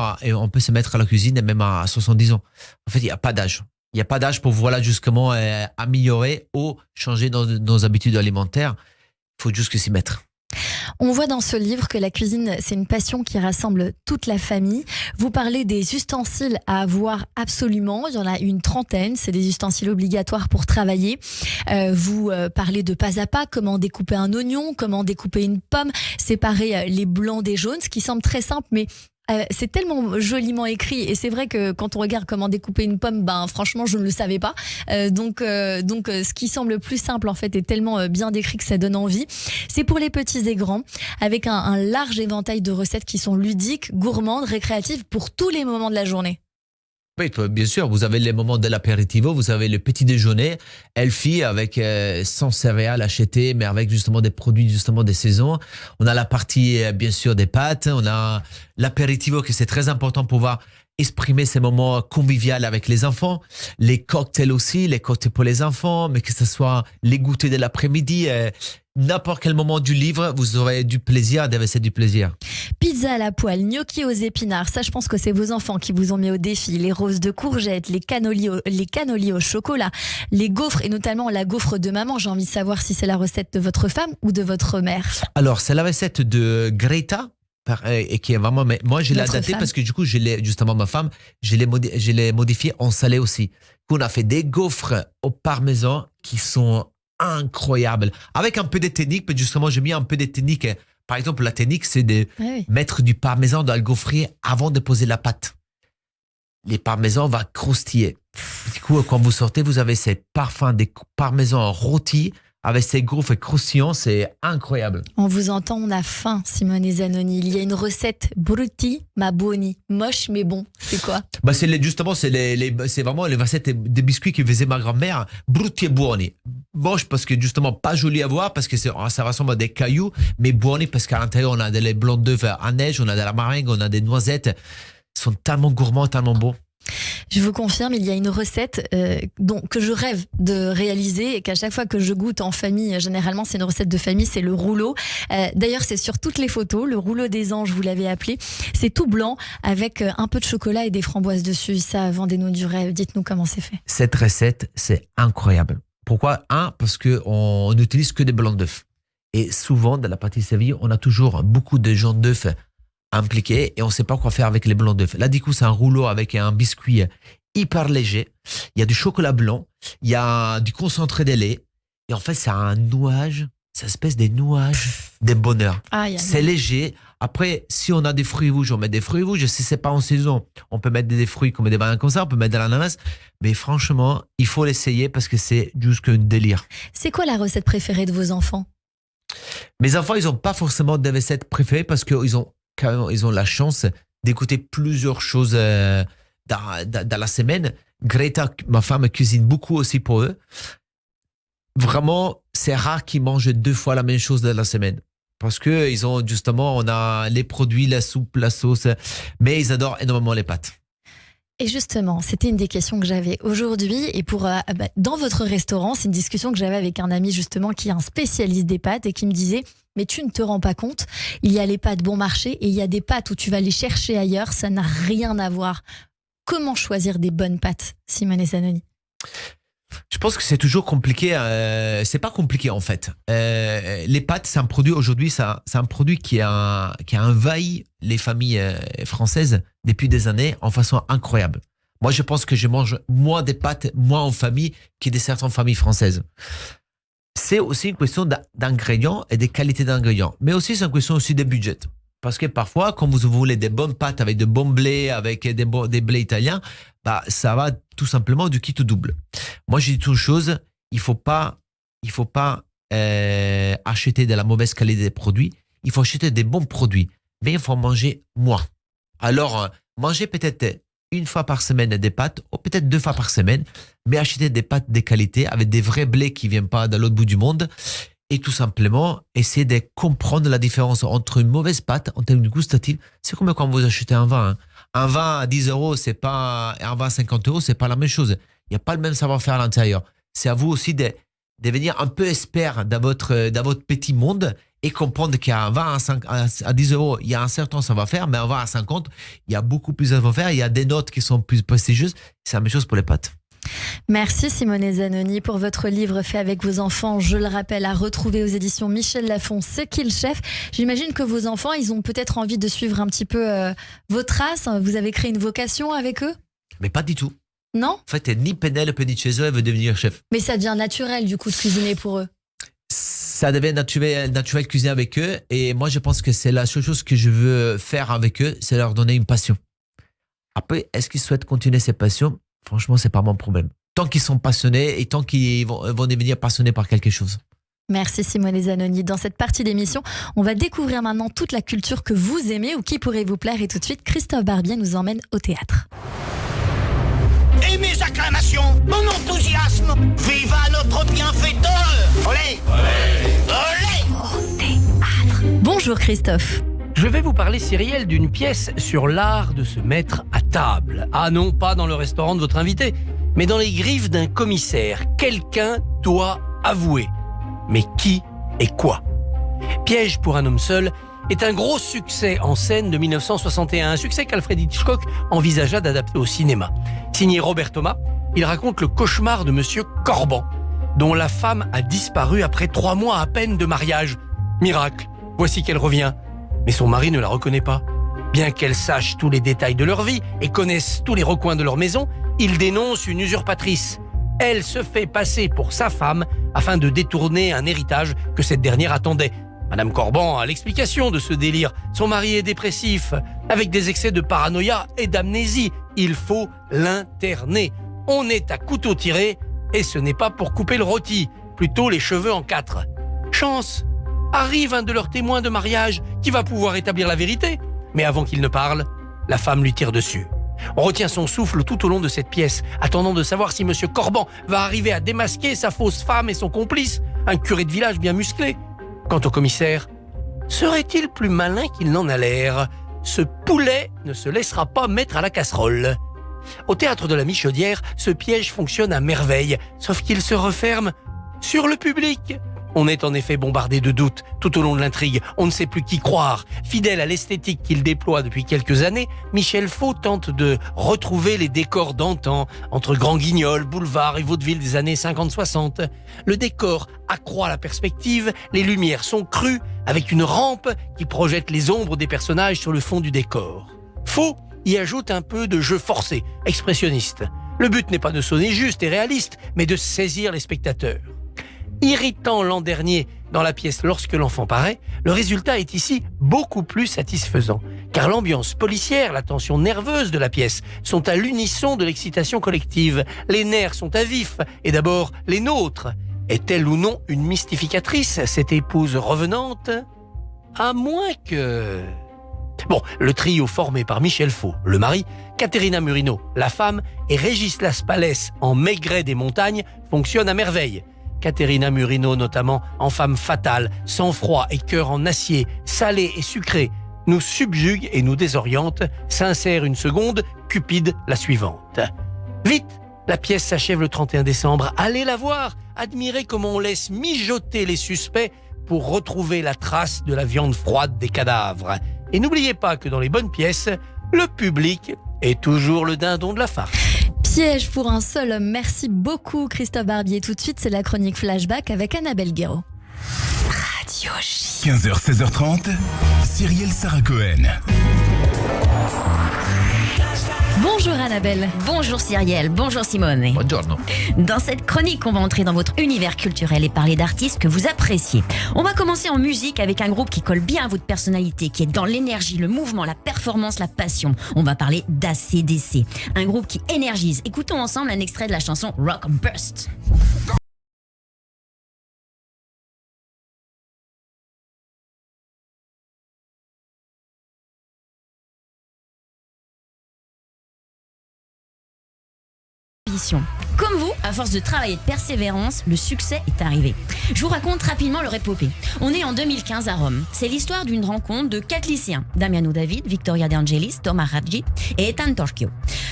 se mettre à la cuisine même à 70 ans. En fait, il n'y a pas d'âge. Il n'y a pas d'âge pour justement améliorer ou changer nos habitudes alimentaires. Il faut juste s'y mettre. On voit dans ce livre que la cuisine, c'est une passion qui rassemble toute la famille. Vous parlez des ustensiles à avoir absolument. Il y en a une trentaine. C'est des ustensiles obligatoires pour travailler. Vous parlez de pas à pas, comment découper un oignon, comment découper une pomme, séparer les blancs des jaunes, ce qui semble très simple, mais c'est tellement joliment écrit et c'est vrai que quand on regarde comment découper une pomme, franchement je ne le savais pas. Donc ce qui semble le plus simple en fait est tellement bien décrit que ça donne envie. C'est pour les petits et grands avec un large éventail de recettes qui sont ludiques, gourmandes, récréatives pour tous les moments de la journée. Oui, bien sûr, vous avez les moments de l'apéritivo, vous avez le petit déjeuner, healthy avec sans céréales achetées, mais avec justement des produits justement des saisons. On a la partie bien sûr des pâtes, on a l'apéritivo que c'est très important pour pouvoir exprimer ces moments conviviaux avec les enfants, les cocktails aussi, les cocktails pour les enfants, mais que ce soit les goûters de l'après-midi. N'importe quel moment du livre, vous aurez du plaisir, c'est du plaisir. Pizza à la poêle, gnocchi aux épinards, ça je pense que c'est vos enfants qui vous ont mis au défi. Les roses de courgettes, les cannolis au chocolat, les gaufres et notamment la gaufre de maman. J'ai envie de savoir si c'est la recette de votre femme ou de votre mère. Alors, c'est la recette de Greta. Et qui est vraiment, mais moi je l'ai adapté parce que du coup justement ma femme je l'ai modifié en salé aussi. On a fait des gaufres au parmesan qui sont incroyables avec un peu de technique, mais justement j'ai mis un peu de technique. Par exemple la technique c'est de mettre du parmesan dans le gaufrier avant de poser la pâte. Les parmesans vont croustiller. Du coup quand vous sortez vous avez ces parfums des parmesans rôtis avec ces gaufres croustillants, c'est incroyable. On vous entend, on a faim, Simone Zanoni. Il y a une recette brutti ma buoni, moche mais bon. C'est quoi? C'est vraiment les recettes des biscuits que faisait ma grand-mère. Brutti e buoni. Moche parce que justement pas joli à voir parce que ça ressemble à des cailloux, mais buoni parce qu'à l'intérieur on a des blancs d'œufs à neige, on a de la meringue, on a des noisettes. Ils sont tellement gourmands, tellement beaux. Je vous confirme, il y a une recette que je rêve de réaliser et qu'à chaque fois que je goûte en famille, généralement c'est une recette de famille, c'est le rouleau. D'ailleurs c'est sur toutes les photos, le rouleau des anges vous l'avez appelé. C'est tout blanc avec un peu de chocolat et des framboises dessus. Ça, vendez-nous du rêve, dites-nous comment c'est fait. Cette recette, c'est incroyable. Pourquoi? Parce qu'on n'utilise que des blancs d'œufs. Et souvent dans la pâtisserie, on a toujours beaucoup de jaunes d'œufs impliqués et on ne sait pas quoi faire avec les blancs d'œufs. Là, du coup, c'est un rouleau avec un biscuit hyper léger. Il y a du chocolat blanc, il y a du concentré de lait et en fait, c'est un nuage, c'est une espèce de nuage de bonheur. C'est léger. Après, si on a des fruits rouges, on met des fruits rouges. Si c'est pas en saison, on peut mettre des fruits comme des bananes comme ça, on peut mettre de l'ananas. Mais franchement, il faut l'essayer parce que c'est juste un délire. C'est quoi la recette préférée de vos enfants? Mes enfants, ils n'ont pas forcément de recettes préférées parce qu'ils ont la chance d'écouter plusieurs choses dans la semaine. Greta, ma femme, cuisine beaucoup aussi pour eux. Vraiment, c'est rare qu'ils mangent 2 fois la même chose dans la semaine. Parce que ils ont justement, on a les produits, la soupe, la sauce, mais ils adorent énormément les pâtes. Et justement, c'était une des questions que j'avais aujourd'hui. Et dans votre restaurant, c'est une discussion que j'avais avec un ami justement qui est un spécialiste des pâtes et qui me disait « Mais tu ne te rends pas compte, il y a les pâtes bon marché et il y a des pâtes où tu vas les chercher ailleurs, ça n'a rien à voir. » Comment choisir des bonnes pâtes, Simone Zanoni? Je pense que c'est toujours compliqué. C'est pas compliqué en fait. Les pâtes, c'est un produit aujourd'hui, c'est un produit qui a envahi les familles françaises depuis des années en façon incroyable. Moi, je pense que je mange moins des pâtes, moins en famille, que des certaines familles françaises. C'est aussi une question d'ingrédients et des qualités d'ingrédients, mais aussi c'est une question aussi de budget. Parce que parfois, quand vous voulez des bonnes pâtes avec de bons blés, avec des blés italiens, bah, ça va tout simplement du kit au double. Moi, j'ai dit une chose, il faut pas acheter de la mauvaise qualité des produits. Il faut acheter des bons produits, mais il faut en manger moins. Alors, manger peut-être une fois par semaine des pâtes, ou peut-être 2 fois par semaine, mais acheter des pâtes de qualité avec des vrais blés qui viennent pas de l'autre bout du monde. Et tout simplement, essayer de comprendre la différence entre une mauvaise pâte en termes de gustatif. C'est comme quand vous achetez un vin. Un vin à 10 €, c'est pas, un vin à 50 €, c'est pas la même chose. Il n'y a pas le même savoir-faire à l'intérieur. C'est à vous aussi de devenir un peu expert dans votre petit monde et comprendre qu'un vin à 10 €, il y a un certain savoir-faire, mais un vin à 50, il y a beaucoup plus à savoir-faire. Il y a des notes qui sont plus prestigieuses. C'est la même chose pour les pâtes. Merci Simone Zanoni pour votre livre fait avec vos enfants. Je le rappelle, à retrouver aux éditions Michel Lafon, C'est qui le chef? J'imagine que vos enfants, ils ont peut-être envie de suivre un petit peu vos traces. Vous avez créé une vocation avec eux? Mais pas du tout. Non? En fait, ni Penelope ni chez eux, elle veut devenir chef. Mais ça devient naturel du coup de cuisiner pour eux. Ça devient naturel de cuisiner avec eux. Et moi, je pense que c'est la seule chose que je veux faire avec eux, c'est leur donner une passion. Après, est-ce qu'ils souhaitent continuer cette passion? Franchement, c'est pas mon problème. Tant qu'ils sont passionnés et tant qu'ils vont devenir passionnés par quelque chose. Merci Simone Zanoni. Dans cette partie d'émission, on va découvrir maintenant toute la culture que vous aimez ou qui pourrait vous plaire. Et tout de suite, Christophe Barbier nous emmène au théâtre. Et mes acclamations, mon enthousiasme, viva notre bienfaiteur! Olé! Olé! Olé! Au théâtre. Bonjour Christophe. Je vais vous parler, Cyrielle, d'une pièce sur l'art de se mettre à table. Ah non, pas dans le restaurant de votre invité, mais dans les griffes d'un commissaire. Quelqu'un doit avouer. Mais qui et quoi? Piège pour un homme seul est un gros succès en scène de 1961, un succès qu'Alfred Hitchcock envisagea d'adapter au cinéma. Signé Robert Thomas, il raconte le cauchemar de Monsieur Corban, dont la femme a disparu après 3 mois à peine de mariage. Miracle, voici qu'elle revient. Mais son mari ne la reconnaît pas. Bien qu'elle sache tous les détails de leur vie et connaisse tous les recoins de leur maison, il dénonce une usurpatrice. Elle se fait passer pour sa femme afin de détourner un héritage que cette dernière attendait. Madame Corban a l'explication de ce délire. Son mari est dépressif, avec des excès de paranoïa et d'amnésie. Il faut l'interner. On est à couteau tiré et ce n'est pas pour couper le rôti, plutôt les cheveux en 4. Chance! Arrive un de leurs témoins de mariage qui va pouvoir établir la vérité. Mais avant qu'il ne parle, la femme lui tire dessus. On retient son souffle tout au long de cette pièce, attendant de savoir si Monsieur Corban va arriver à démasquer sa fausse femme et son complice, un curé de village bien musclé. Quant au commissaire, serait-il plus malin qu'il n'en a l'air? Ce poulet ne se laissera pas mettre à la casserole. Au théâtre de la Michaudière, ce piège fonctionne à merveille, sauf qu'il se referme sur le public. On est en effet bombardé de doutes tout au long de l'intrigue. On ne sait plus qui croire. Fidèle à l'esthétique qu'il déploie depuis quelques années, Michel Faux tente de retrouver les décors d'antan, entre Grand Guignol, boulevard et vaudeville des années 50-60. Le décor accroît la perspective, les lumières sont crues, avec une rampe qui projette les ombres des personnages sur le fond du décor. Faux y ajoute un peu de jeu forcé, expressionniste. Le but n'est pas de sonner juste et réaliste, mais de saisir les spectateurs. Irritant l'an dernier dans la pièce Lorsque l'enfant paraît, le résultat est ici beaucoup plus satisfaisant. Car l'ambiance policière, la tension nerveuse de la pièce sont à l'unisson de l'excitation collective. Les nerfs sont à vif, et d'abord les nôtres. Est-elle ou non une mystificatrice, cette épouse revenante? À moins que... Bon, le trio formé par Michel Faux, le mari, Caterina Murino, la femme, et Régis Laspalès en Maigret des montagnes fonctionne à merveille. Caterina Murino notamment, en femme fatale, sang-froid et cœur en acier, salé et sucré, nous subjugue et nous désoriente, s'insère une seconde, Cupide la suivante. Vite, la pièce s'achève le 31 décembre, allez la voir, admirez comment on laisse mijoter les suspects pour retrouver la trace de la viande froide des cadavres. Et n'oubliez pas que dans les bonnes pièces, le public est toujours le dindon de la farce. Piège pour un seul homme. Merci beaucoup Christophe Barbier. Tout de suite, c'est la chronique Flashback avec Annabelle Guéraud. Radio J. 15h, 16h30, Cyrielle Sarah Cohen. Bonjour Annabelle. Bonjour Cyrielle, bonjour Simone. Buongiorno. Dans cette chronique, on va entrer dans votre univers culturel et parler d'artistes que vous appréciez. On va commencer en musique avec un groupe qui colle bien à votre personnalité, qui est dans l'énergie, le mouvement, la performance, la passion. On va parler d'ACDC, un groupe qui énergise. Écoutons ensemble un extrait de la chanson Rock Burst. Comme vous, à force de travail et de persévérance, le succès est arrivé. Je vous raconte rapidement leur épopée. On est en 2015 à Rome. C'est l'histoire d'une rencontre de 4 lycéens. Damiano David, Victoria De Angelis, Thomas Raggi et Ethan Torchio.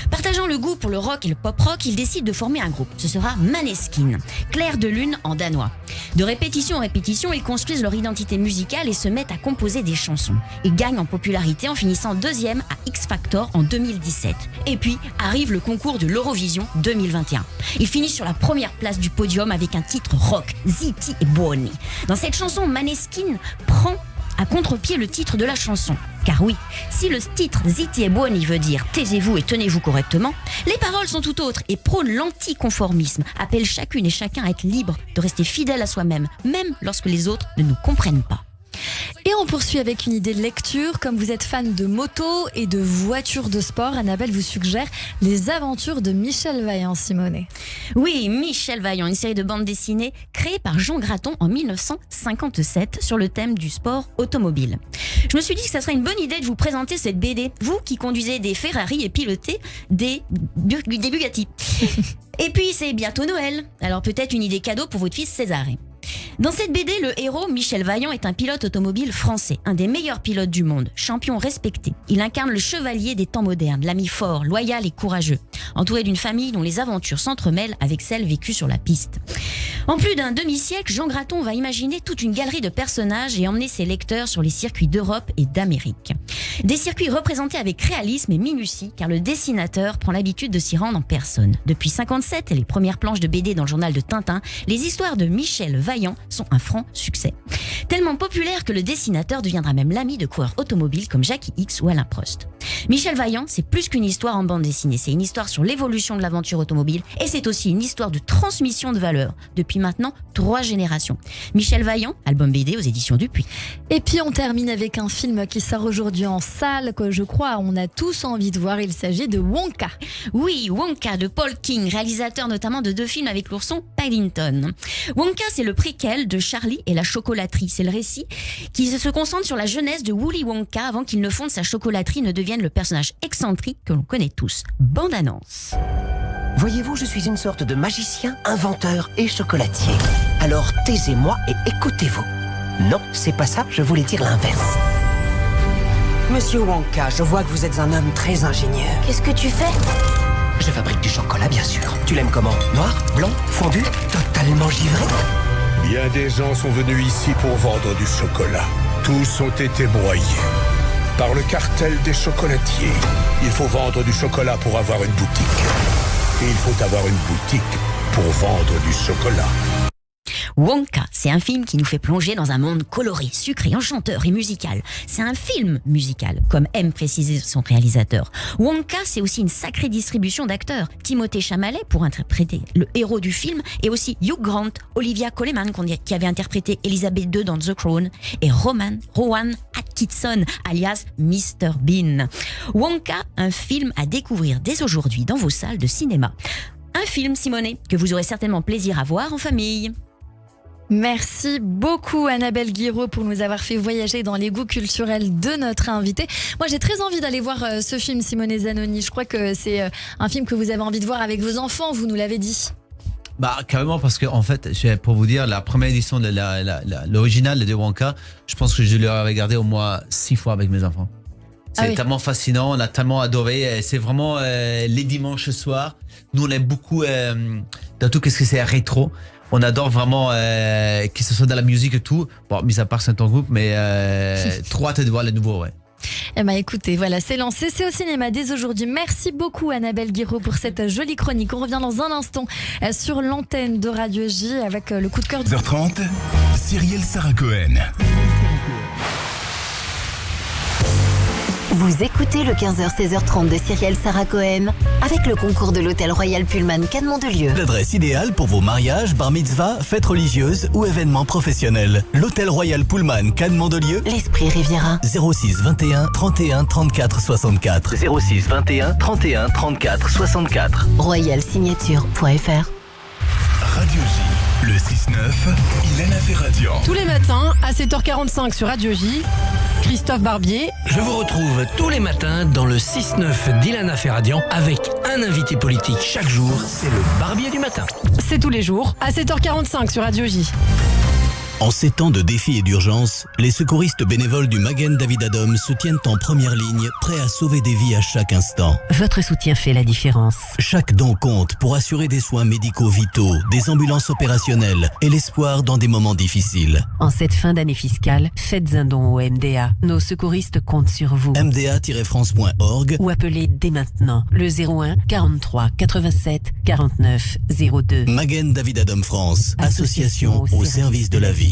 Partageant le goût pour le rock et le pop-rock, ils décident de former un groupe. Ce sera Maneskin, clair de lune en danois. De répétition en répétition, ils construisent leur identité musicale et se mettent à composer des chansons. Ils gagnent en popularité en finissant 2e à X Factor en 2017. Et puis arrive le concours de l'Eurovision 2021. Ils finissent sur la première place du podium avec un titre rock, Zitti e Buoni. Dans cette chanson, Maneskin prend à contre-pied le titre de la chanson. Car oui, si le titre Zitti e Buoni veut dire « taisez-vous et tenez-vous correctement », les paroles sont tout autres et prônent l'anticonformisme, appellent chacune et chacun à être libre de rester fidèle à soi-même, même lorsque les autres ne nous comprennent pas. Et on poursuit avec une idée de lecture. Comme vous êtes fan de moto et de voitures de sport, Annabelle vous suggère Les aventures de Michel Vaillant, Simone. Oui, Michel Vaillant, une série de bandes dessinées créée par Jean Graton en 1957 sur le thème du sport automobile. Je me suis dit que ça serait une bonne idée de vous présenter cette BD, vous qui conduisez des Ferrari et pilotez des Bugatti. Et puis c'est bientôt Noël, alors peut-être une idée cadeau pour votre fils Césaré. Dans cette BD, le héros, Michel Vaillant, est un pilote automobile français, un des meilleurs pilotes du monde, champion respecté. Il incarne le chevalier des temps modernes, l'ami fort, loyal et courageux, entouré d'une famille dont les aventures s'entremêlent avec celles vécues sur la piste. En plus d'un demi-siècle, Jean Graton va imaginer toute une galerie de personnages et emmener ses lecteurs sur les circuits d'Europe et d'Amérique. Des circuits représentés avec réalisme et minutie, car le dessinateur prend l'habitude de s'y rendre en personne. Depuis 1957 et les premières planches de BD dans le journal de Tintin, les histoires de Michel Vaillant sont un franc succès. Tellement populaire que le dessinateur deviendra même l'ami de coureurs automobiles comme Jackie Hicks ou Alain Prost. Michel Vaillant, c'est plus qu'une histoire en bande dessinée, c'est une histoire sur l'évolution de l'aventure automobile et c'est aussi une histoire de transmission de valeurs depuis maintenant 3 générations. Michel Vaillant, album BD aux éditions Dupuis. Et puis on termine avec un film qui sort aujourd'hui en salle que je crois on a tous envie de voir. Il s'agit de Wonka. Oui, Wonka de Paul King, réalisateur notamment de 2 films avec l'ourson Paddington. Wonka, c'est le préquel de Charlie et la chocolaterie. C'est le récit qui se concentre sur la jeunesse de Willy Wonka avant qu'il ne fonde sa chocolaterie, ne devienne le personnage excentrique que l'on connaît tous. Bande annonce. Voyez-vous, je suis une sorte de magicien, inventeur et chocolatier. Alors taisez-moi et écoutez-vous. Non, c'est pas ça, je voulais dire l'inverse. Monsieur Wonka, je vois que vous êtes un homme très ingénieux. Qu'est-ce que tu fais ? Je fabrique du chocolat, bien sûr. Tu l'aimes comment ? Noir, blanc, fondu, totalement givré ? Bien des gens sont venus ici pour vendre du chocolat. Tous ont été broyés par le cartel des chocolatiers. Il faut vendre du chocolat pour avoir une boutique. Et il faut avoir une boutique pour vendre du chocolat. Wonka, c'est un film qui nous fait plonger dans un monde coloré, sucré, enchanteur et musical. C'est un film musical, comme aime préciser son réalisateur. Wonka, c'est aussi une sacrée distribution d'acteurs. Timothée Chalamet pour interpréter le héros du film, et aussi Hugh Grant, Olivia Colman qui avait interprété Elizabeth II dans The Crown, et Rowan Atkinson, alias Mr Bean. Wonka, un film à découvrir dès aujourd'hui dans vos salles de cinéma. Un film, Simone, que vous aurez certainement plaisir à voir en famille. Merci beaucoup Annabelle Guiraud pour nous avoir fait voyager dans les goûts culturels de notre invité. Moi j'ai très envie d'aller voir ce film, Simone Zanoni. Je crois que c'est un film que vous avez envie de voir avec vos enfants, vous nous l'avez dit. Carrément, parce que en fait, pour vous dire, la première édition de l'original de Wonka, je pense que je l'ai regardé au moins 6 fois avec mes enfants. C'est tellement fascinant, on a tellement adoré. C'est vraiment les dimanches soirs. Nous, on aime beaucoup, dans tout qu'est-ce que c'est rétro. On adore vraiment que ce soit dans la musique et tout. Bon, mis à part Saint-Ton Groupe, mais trop hâte de voir les nouveaux, ouais. Eh ben écoutez, voilà, c'est lancé, c'est au cinéma dès aujourd'hui. Merci beaucoup Annabelle Guiraud pour cette jolie chronique. On revient dans un instant sur l'antenne de Radio J avec le coup de cœur. 10h30, Cyrielle Sarah Cohen. Vous écoutez le 15h-16h30 de Cyrielle Sarah Cohen avec le concours de l'Hôtel Royal Pullman Cannes-Mandelieu. L'adresse idéale pour vos mariages, bar mitzvah, fêtes religieuses ou événements professionnels. L'Hôtel Royal Pullman Cannes-Mandelieu. L'Esprit Riviera. 06 21 31 34 64. 06 21 31 34 64. Royalsignature.fr. Radio J, le 6-9, Ilana Ferradian. Tous les matins à 7h45 sur Radio J, Christophe Barbier. Je vous retrouve tous les matins dans le 6-9 d'Ilana Ferradian avec un invité politique chaque jour. C'est le Barbier du matin. C'est tous les jours à 7h45 sur Radio J. En ces temps de défis et d'urgence, les secouristes bénévoles du Magen David Adom se tiennent en première ligne, prêts à sauver des vies à chaque instant. Votre soutien fait la différence. Chaque don compte pour assurer des soins médicaux vitaux, des ambulances opérationnelles et l'espoir dans des moments difficiles. En cette fin d'année fiscale, faites un don au MDA. Nos secouristes comptent sur vous. mda-france.org ou appelez dès maintenant le 01 43 87 49 02. Magen David Adom France, association au service de la vie.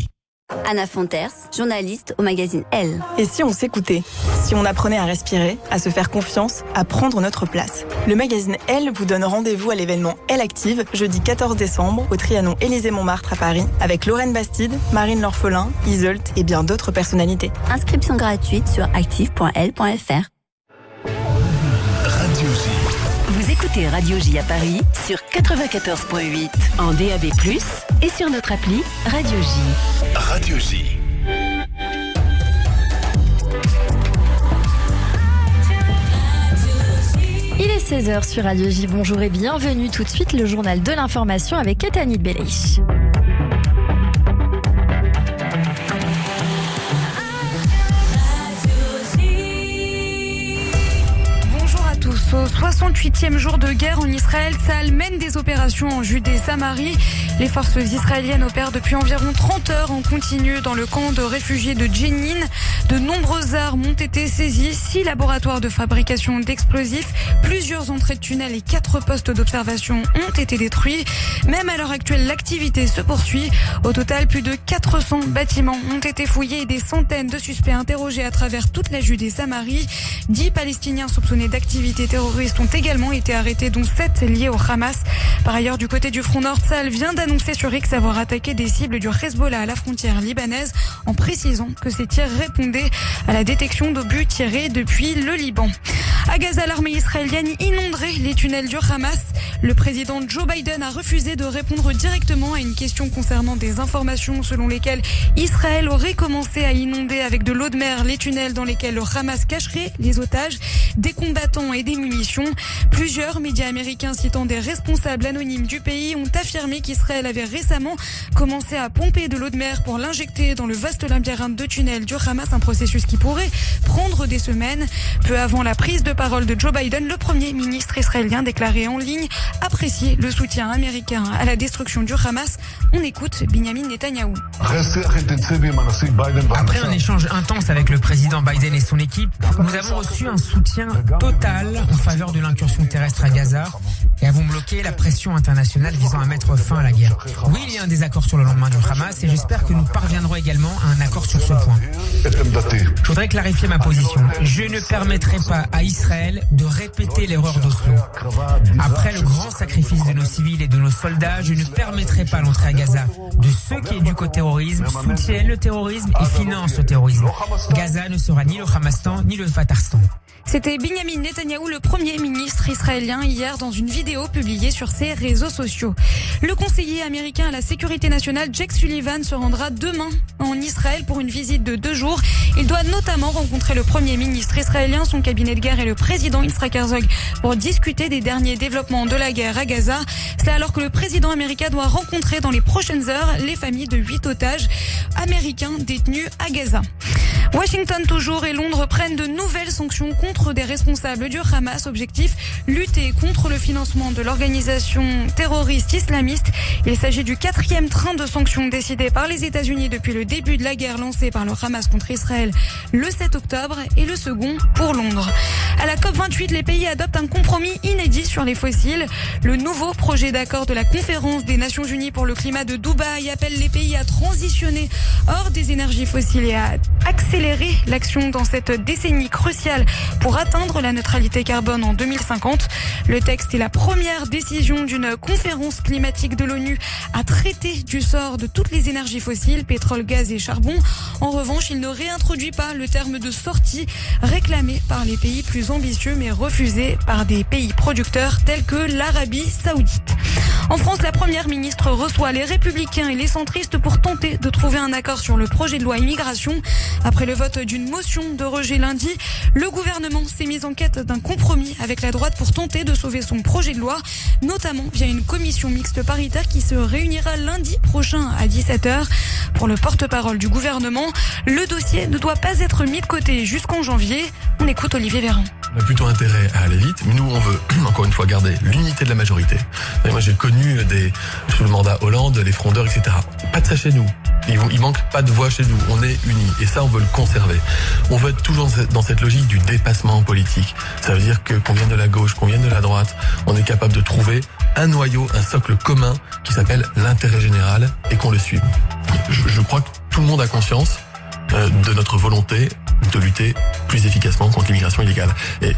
Anna Fonters, journaliste au magazine Elle. Et si on s'écoutait? Si on apprenait à respirer, à se faire confiance, à prendre notre place? Le magazine Elle vous donne rendez-vous à l'événement Elle Active, jeudi 14 décembre, au Trianon Élysée-Montmartre à Paris, avec Lorraine Bastide, Marine L'Orphelin, Iseult et bien d'autres personnalités. Inscription gratuite sur active.l.fr. Radio J. Vous écoutez Radio J à Paris sur 94.8 en DAB+, et sur notre appli Radio J. Radio J. Il est 16h sur Radio J. Bonjour et bienvenue. Tout de suite, le journal de l'information avec Etani Belleich. Au 68e jour de guerre en Israël, Tsahal mène des opérations en Judée-Samarie. Les forces israéliennes opèrent depuis environ 30 heures en continu dans le camp de réfugiés de Jenin. De nombreuses armes ont été saisies, 6 laboratoires de fabrication d'explosifs, plusieurs entrées de tunnels et 4 postes d'observation ont été détruits. Même à l'heure actuelle, l'activité se poursuit. Au total, plus de 400 bâtiments ont été fouillés et des centaines de suspects interrogés à travers toute la Judée-Samarie. 10 Palestiniens soupçonnés d'activités terroristes ont également été arrêtés, dont 7 liés au Hamas. Par ailleurs, du côté du front nord, Tsahal vient d'annoncer sur X avoir attaqué des cibles du Hezbollah à la frontière libanaise, en précisant que ces tirs répondaient à la détection d'obus tirés depuis le Liban. À Gaza, l'armée israélienne inonderait les tunnels du Hamas. Le président Joe Biden a refusé de répondre directement à une question concernant des informations selon lesquelles Israël aurait commencé à inonder avec de l'eau de mer les tunnels dans lesquels le Hamas cacherait les otages, des combattants et des munitions. Plusieurs médias américains citant des responsables anonymes du pays ont affirmé qu'Israël avait récemment commencé à pomper de l'eau de mer pour l'injecter dans le vaste labyrinthe de tunnels du Hamas, un processus qui pourrait prendre des semaines. Peu avant la prise de parole de Joe Biden, le premier ministre israélien déclarait en ligne apprécier le soutien américain à la destruction du Hamas. On écoute Benjamin Netanyahou. Après un échange intense avec le président Biden et son équipe, nous avons reçu un soutien total en faveur de l'incursion terrestre à Gaza et avons bloqué la pression internationale visant à mettre fin à la guerre. Oui, il y a un désaccord sur le lendemain du Hamas et j'espère que nous parviendrons également à un accord sur ce point. Je voudrais clarifier ma position. Je ne permettrai pas à Israël de répéter l'erreur d'Oslo. Après le grand sacrifice de nos civils et de nos soldats, je ne permettrai pas l'entrée à Gaza de ceux qui est du côté terrorisme, soutiennent le terrorisme et financent le terrorisme. Gaza ne sera ni le Hamastan ni le Fatarstan. C'était Benyamin Netanyahou, le premier ministre israélien, hier dans une vidéo publiée sur ses réseaux sociaux. Le conseiller américain à la sécurité nationale, Jake Sullivan, se rendra demain en Israël pour une visite de 2 jours. Il doit notamment rencontrer le premier ministre israélien, son cabinet de guerre et le président Yitzhak Herzog pour discuter des derniers développements de la guerre à Gaza. C'est alors que le président américain doit rencontrer dans les prochaines heures les familles de 8 otages américains détenus à Gaza. Washington toujours et Londres prennent de nouvelles sanctions contre des responsables du Hamas. Objectif, lutter contre le financement de l'organisation terroriste islamiste. Il s'agit du 4e train de sanctions décidé par les États-Unis depuis le début de la guerre lancée par le Hamas contre Israël le 7 octobre et le second pour Londres. À la COP28, les pays adoptent un compromis inédit sur les fossiles. Le nouveau projet d'accord de la conférence des Nations Unies pour le climat de Dubaï appelle les pays à transitionner hors des énergies fossiles et à accélérer l'action dans cette décennie cruciale pour atteindre la neutralité carbone en 2050. Le texte est la première décision d'une conférence climatique de l'ONU à traiter du sort de toutes les énergies fossiles, pétrole, gaz et charbon. En revanche, il ne réintroduit pas le terme de sortie réclamé par les pays plus ambitieux mais refusé par des pays producteurs tels que l'Arabie Saoudite. En France, la première ministre reçoit les Républicains et les centristes pour tenter de trouver un accord sur le projet de loi immigration. Après le vote d'une motion de rejet lundi, le gouvernement s'est mis en quête d'un compromis avec la droite pour tenter de sauver son projet de loi, notamment via une commission mixte paritaire qui se réunira lundi prochain à 17h. Pour le porte-parole du gouvernement, le dossier ne doit pas être mis de côté jusqu'en janvier. On écoute Olivier Véran. On a plutôt intérêt à aller vite, mais nous on veut encore une fois garder l'unité de la majorité. Et moi j'ai connu sous le mandat Hollande, les frondeurs, etc. Pas de ça chez nous. Il manque pas de voix chez nous. On est unis. Et ça, on veut le conserver. On veut être toujours dans cette logique du dépassement politique. Ça veut dire qu'on vienne de la gauche, qu'on vienne de la droite, on est capable de trouver un noyau, un socle commun qui s'appelle l'intérêt général et qu'on le suive. Je crois que tout le monde a conscience de notre volonté de lutter plus efficacement contre l'immigration illégale. Et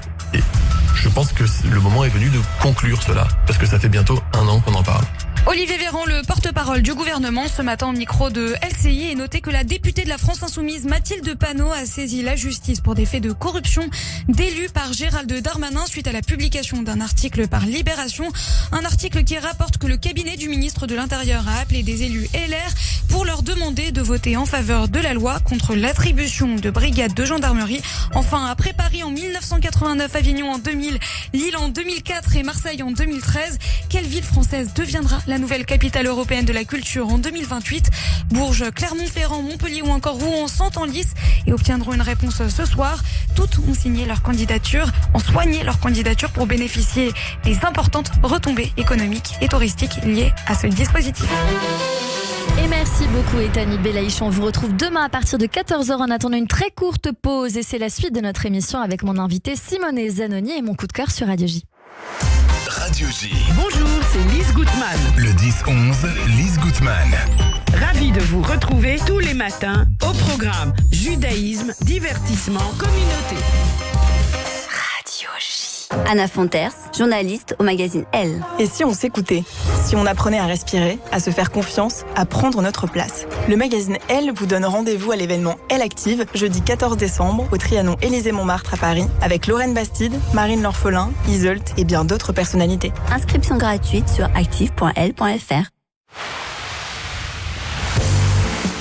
je pense que le moment est venu de conclure cela, parce que ça fait bientôt 1 an qu'on en parle. Olivier Véran, le porte-parole du gouvernement, ce matin au micro de LCI, et noté que la députée de la France Insoumise, Mathilde Panot, a saisi la justice pour des faits de corruption d'élus par Gérald Darmanin suite à la publication d'un article par Libération. Un article qui rapporte que le cabinet du ministre de l'Intérieur a appelé des élus LR pour leur demander de voter en faveur de la loi contre l'attribution de brigades de gendarmerie. Enfin, après Paris en 1989, Avignon en 2000, Lille en 2004 et Marseille en 2013, quelle ville française deviendra la nouvelle capitale européenne de la culture en 2028? Bourges, Clermont-Ferrand, Montpellier ou encore Rouen sont en lice et obtiendront une réponse ce soir. Toutes ont signé leur candidature, ont soigné leur candidature pour bénéficier des importantes retombées économiques et touristiques liées à ce dispositif. Et merci beaucoup Etani Belaïch. On vous retrouve demain à partir de 14h en attendant une très courte pause. Et c'est la suite de notre émission avec mon invité Simone Zanoni et mon coup de cœur sur Radio J. Radio J. Bonjour, c'est Lise Gutmann. Le 10-11, Lise Gutmann. Ravie de vous retrouver tous les matins au programme Judaïsme, divertissement, communauté. Radio J. Anna Fonters, journaliste au magazine Elle. Et si on s'écoutait? Si on apprenait à respirer, à se faire confiance, à prendre notre place? Le magazine Elle vous donne rendez-vous à l'événement Elle Active, jeudi 14 décembre, au Trianon Élysée-Montmartre à Paris, avec Lorraine Bastide, Marine L'Orphelin, Iseult et bien d'autres personnalités. Inscription gratuite sur active.l.fr.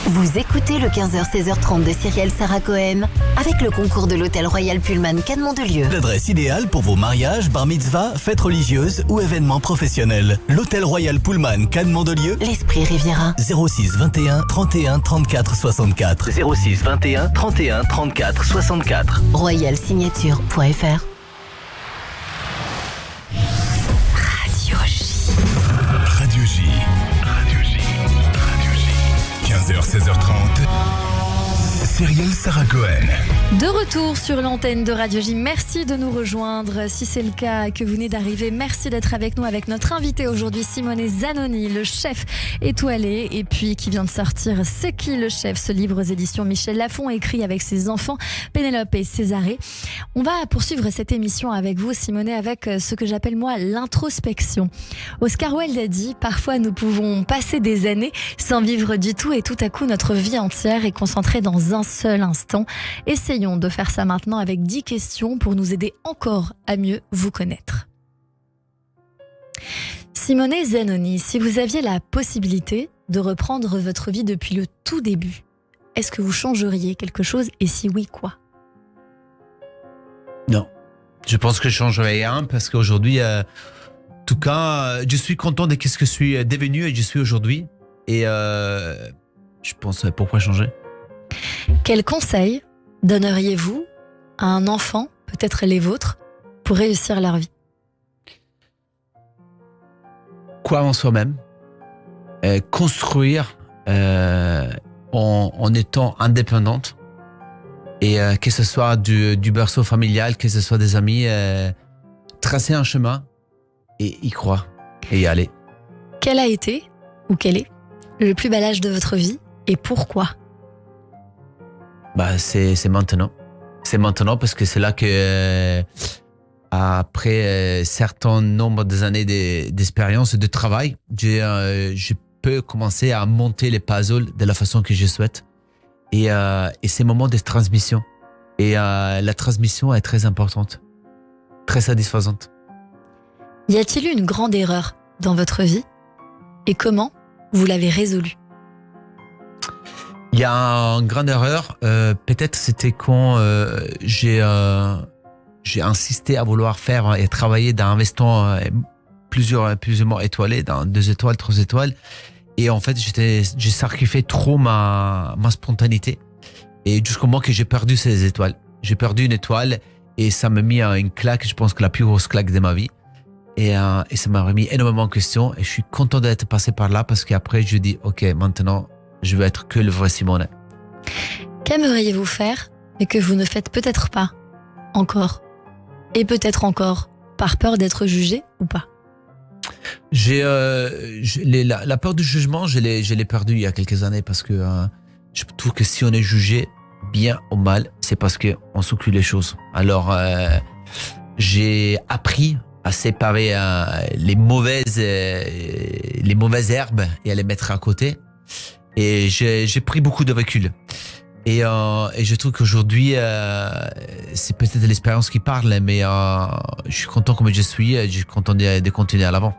Vous écoutez le 15h-16h30 de Cyrielle Sarah Cohen avec le concours de l'Hôtel Royal Pullman Cannes-Mandelieu. L'adresse idéale pour vos mariages, bar mitzvah, fêtes religieuses ou événements professionnels. L'Hôtel Royal Pullman Cannes-Mandelieu. L'Esprit Riviera. 06 21 31 34 64. 06 21 31 34 64. Royalsignature.fr. Radio J. Radio J. 15h, 16h30. Cyrielle Sarah Cohen. De retour sur l'antenne de Radio J. Merci de nous rejoindre. Si c'est le cas, que vous venez d'arriver, merci d'être avec nous, avec notre invité aujourd'hui, Simone Zanoni, le chef étoilé, et puis qui vient de sortir C'est qui le chef, ce livre aux éditions Michel Lafon, écrit avec ses enfants Pénélope et Césarée. On va poursuivre cette émission avec vous, Simone, avec ce que j'appelle moi l'introspection. Oscar Wilde a dit, parfois nous pouvons passer des années sans vivre du tout et tout à coup notre vie entière est concentrée dans un seul instant. Essayons de faire ça maintenant avec 10 questions pour nous aider encore à mieux vous connaître. Simone Zanoni, si vous aviez la possibilité de reprendre votre vie depuis le tout début, est-ce que vous changeriez quelque chose et si oui, quoi ? Non. Je pense que je ne changerai rien parce qu'aujourd'hui, en tout cas, je suis content de ce que je suis devenu et je suis aujourd'hui. Et je pense, pourquoi changer ? Quel conseil donneriez-vous à un enfant, peut-être les vôtres, pour réussir leur vie ? Croire en soi-même, construire en étant indépendante, et que ce soit du berceau familial, que ce soit des amis, tracer un chemin et y croire et y aller. Quel a été, ou quel est, le plus bel âge de votre vie et pourquoi ? C'est maintenant. C'est maintenant parce que c'est là que, après certain nombre d'années d'expérience et de travail, je peux commencer à monter les puzzles de la façon que je souhaite. Et ces moments de transmission. Et la transmission est très importante, très satisfaisante. Y a-t-il eu une grande erreur dans votre vie ? Et comment vous l'avez résolue ? Il y a une grande erreur, peut-être c'était quand j'ai insisté à vouloir faire et travailler dans un restaurant plusieurs mois étoilés, dans 2 étoiles, 3 étoiles. Et en fait, j'ai sacrifié trop ma spontanéité. Et jusqu'au moment que j'ai perdu ces étoiles. J'ai perdu une étoile et ça m'a mis une claque, je pense que la plus grosse claque de ma vie. Et ça m'a remis énormément en question. Et je suis content d'être passé par là parce qu'après, je dis, OK, maintenant, je veux être que le vrai Simone. Qu'aimeriez-vous faire, mais que vous ne faites peut-être pas encore ? Et peut-être encore, par peur d'être jugé ou pas ? La peur du jugement, je l'ai perdu il y a quelques années parce que je trouve que si on est jugé, bien ou mal, c'est parce qu'on s'occupe les choses. Alors, j'ai appris à séparer les mauvaises herbes et à les mettre à côté. Et j'ai pris beaucoup de recul. Et je trouve qu'aujourd'hui, c'est peut-être l'expérience qui parle, mais je suis content comme je suis et je suis content de continuer à l'avant.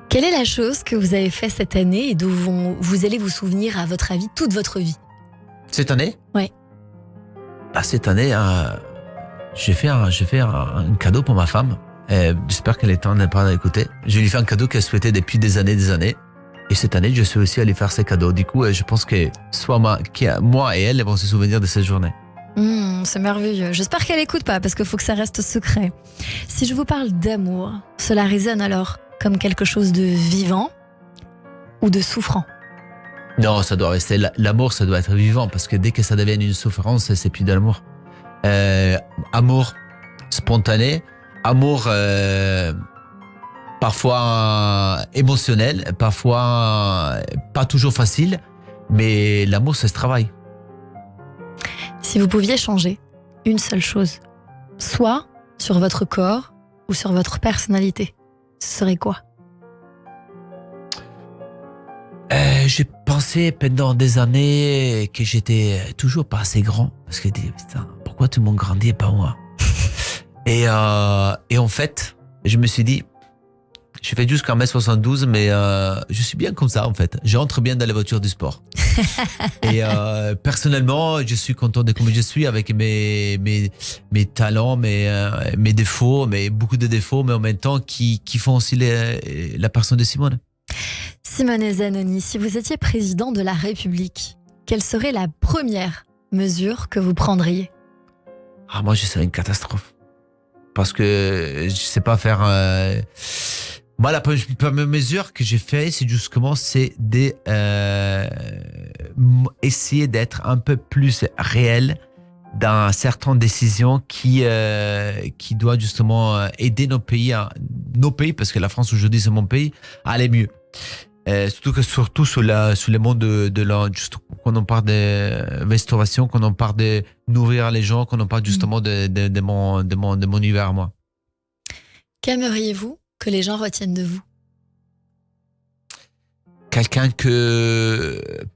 Quelle est la chose que vous avez fait cette année et dont vous allez vous souvenir, à votre avis, toute votre vie ? Cette année ? Oui. Cette année, j'ai fait un cadeau pour ma femme. J'espère qu'elle est en train de pas écouter. Je lui ai fait un cadeau qu'elle souhaitait depuis des années. Et cette année, je suis aussi allé faire ses cadeaux. Du coup, je pense que moi et elle vont se souvenir de cette journée. C'est merveilleux. J'espère qu'elle n'écoute pas parce qu'il faut que ça reste secret. Si je vous parle d'amour, cela résonne alors comme quelque chose de vivant ou de souffrant ? Non, ça doit rester. L'amour, ça doit être vivant parce que dès que ça devient une souffrance, c'est plus de l'amour. Amour spontané, amour parfois émotionnel, parfois pas toujours facile, mais l'amour, ça se travaille. Si vous pouviez changer une seule chose, soit sur votre corps ou sur votre personnalité, ce serait quoi ? J'ai pensé pendant des années que j'étais toujours pas assez grand. Parce que putain, pourquoi tout le monde grandit et pas moi ? Et en fait, je me suis dit, je fais jusqu'à 1m72, mais je suis bien comme ça en fait. Je rentre bien dans les voitures du sport. Et personnellement, je suis content de comme je suis avec mes talents, mes défauts, mais beaucoup de défauts, mais en même temps qui font aussi la personne de Simone. Simone Zanoni, si vous étiez président de la République, quelle serait la première mesure que vous prendriez ? Moi, je serais une catastrophe. Parce que je sais pas faire... Moi, la première mesure que j'ai fait, c'est justement essayer d'être un peu plus réel dans certaines décisions qui doivent justement aider nos pays, parce que la France aujourd'hui c'est mon pays, à aller mieux. Surtout sur le monde quand on parle de restauration, quand on parle de nourrir les gens, quand on parle justement de mon univers à moi. Qu'aimeriez-vous que les gens retiennent de vous? Quelqu'un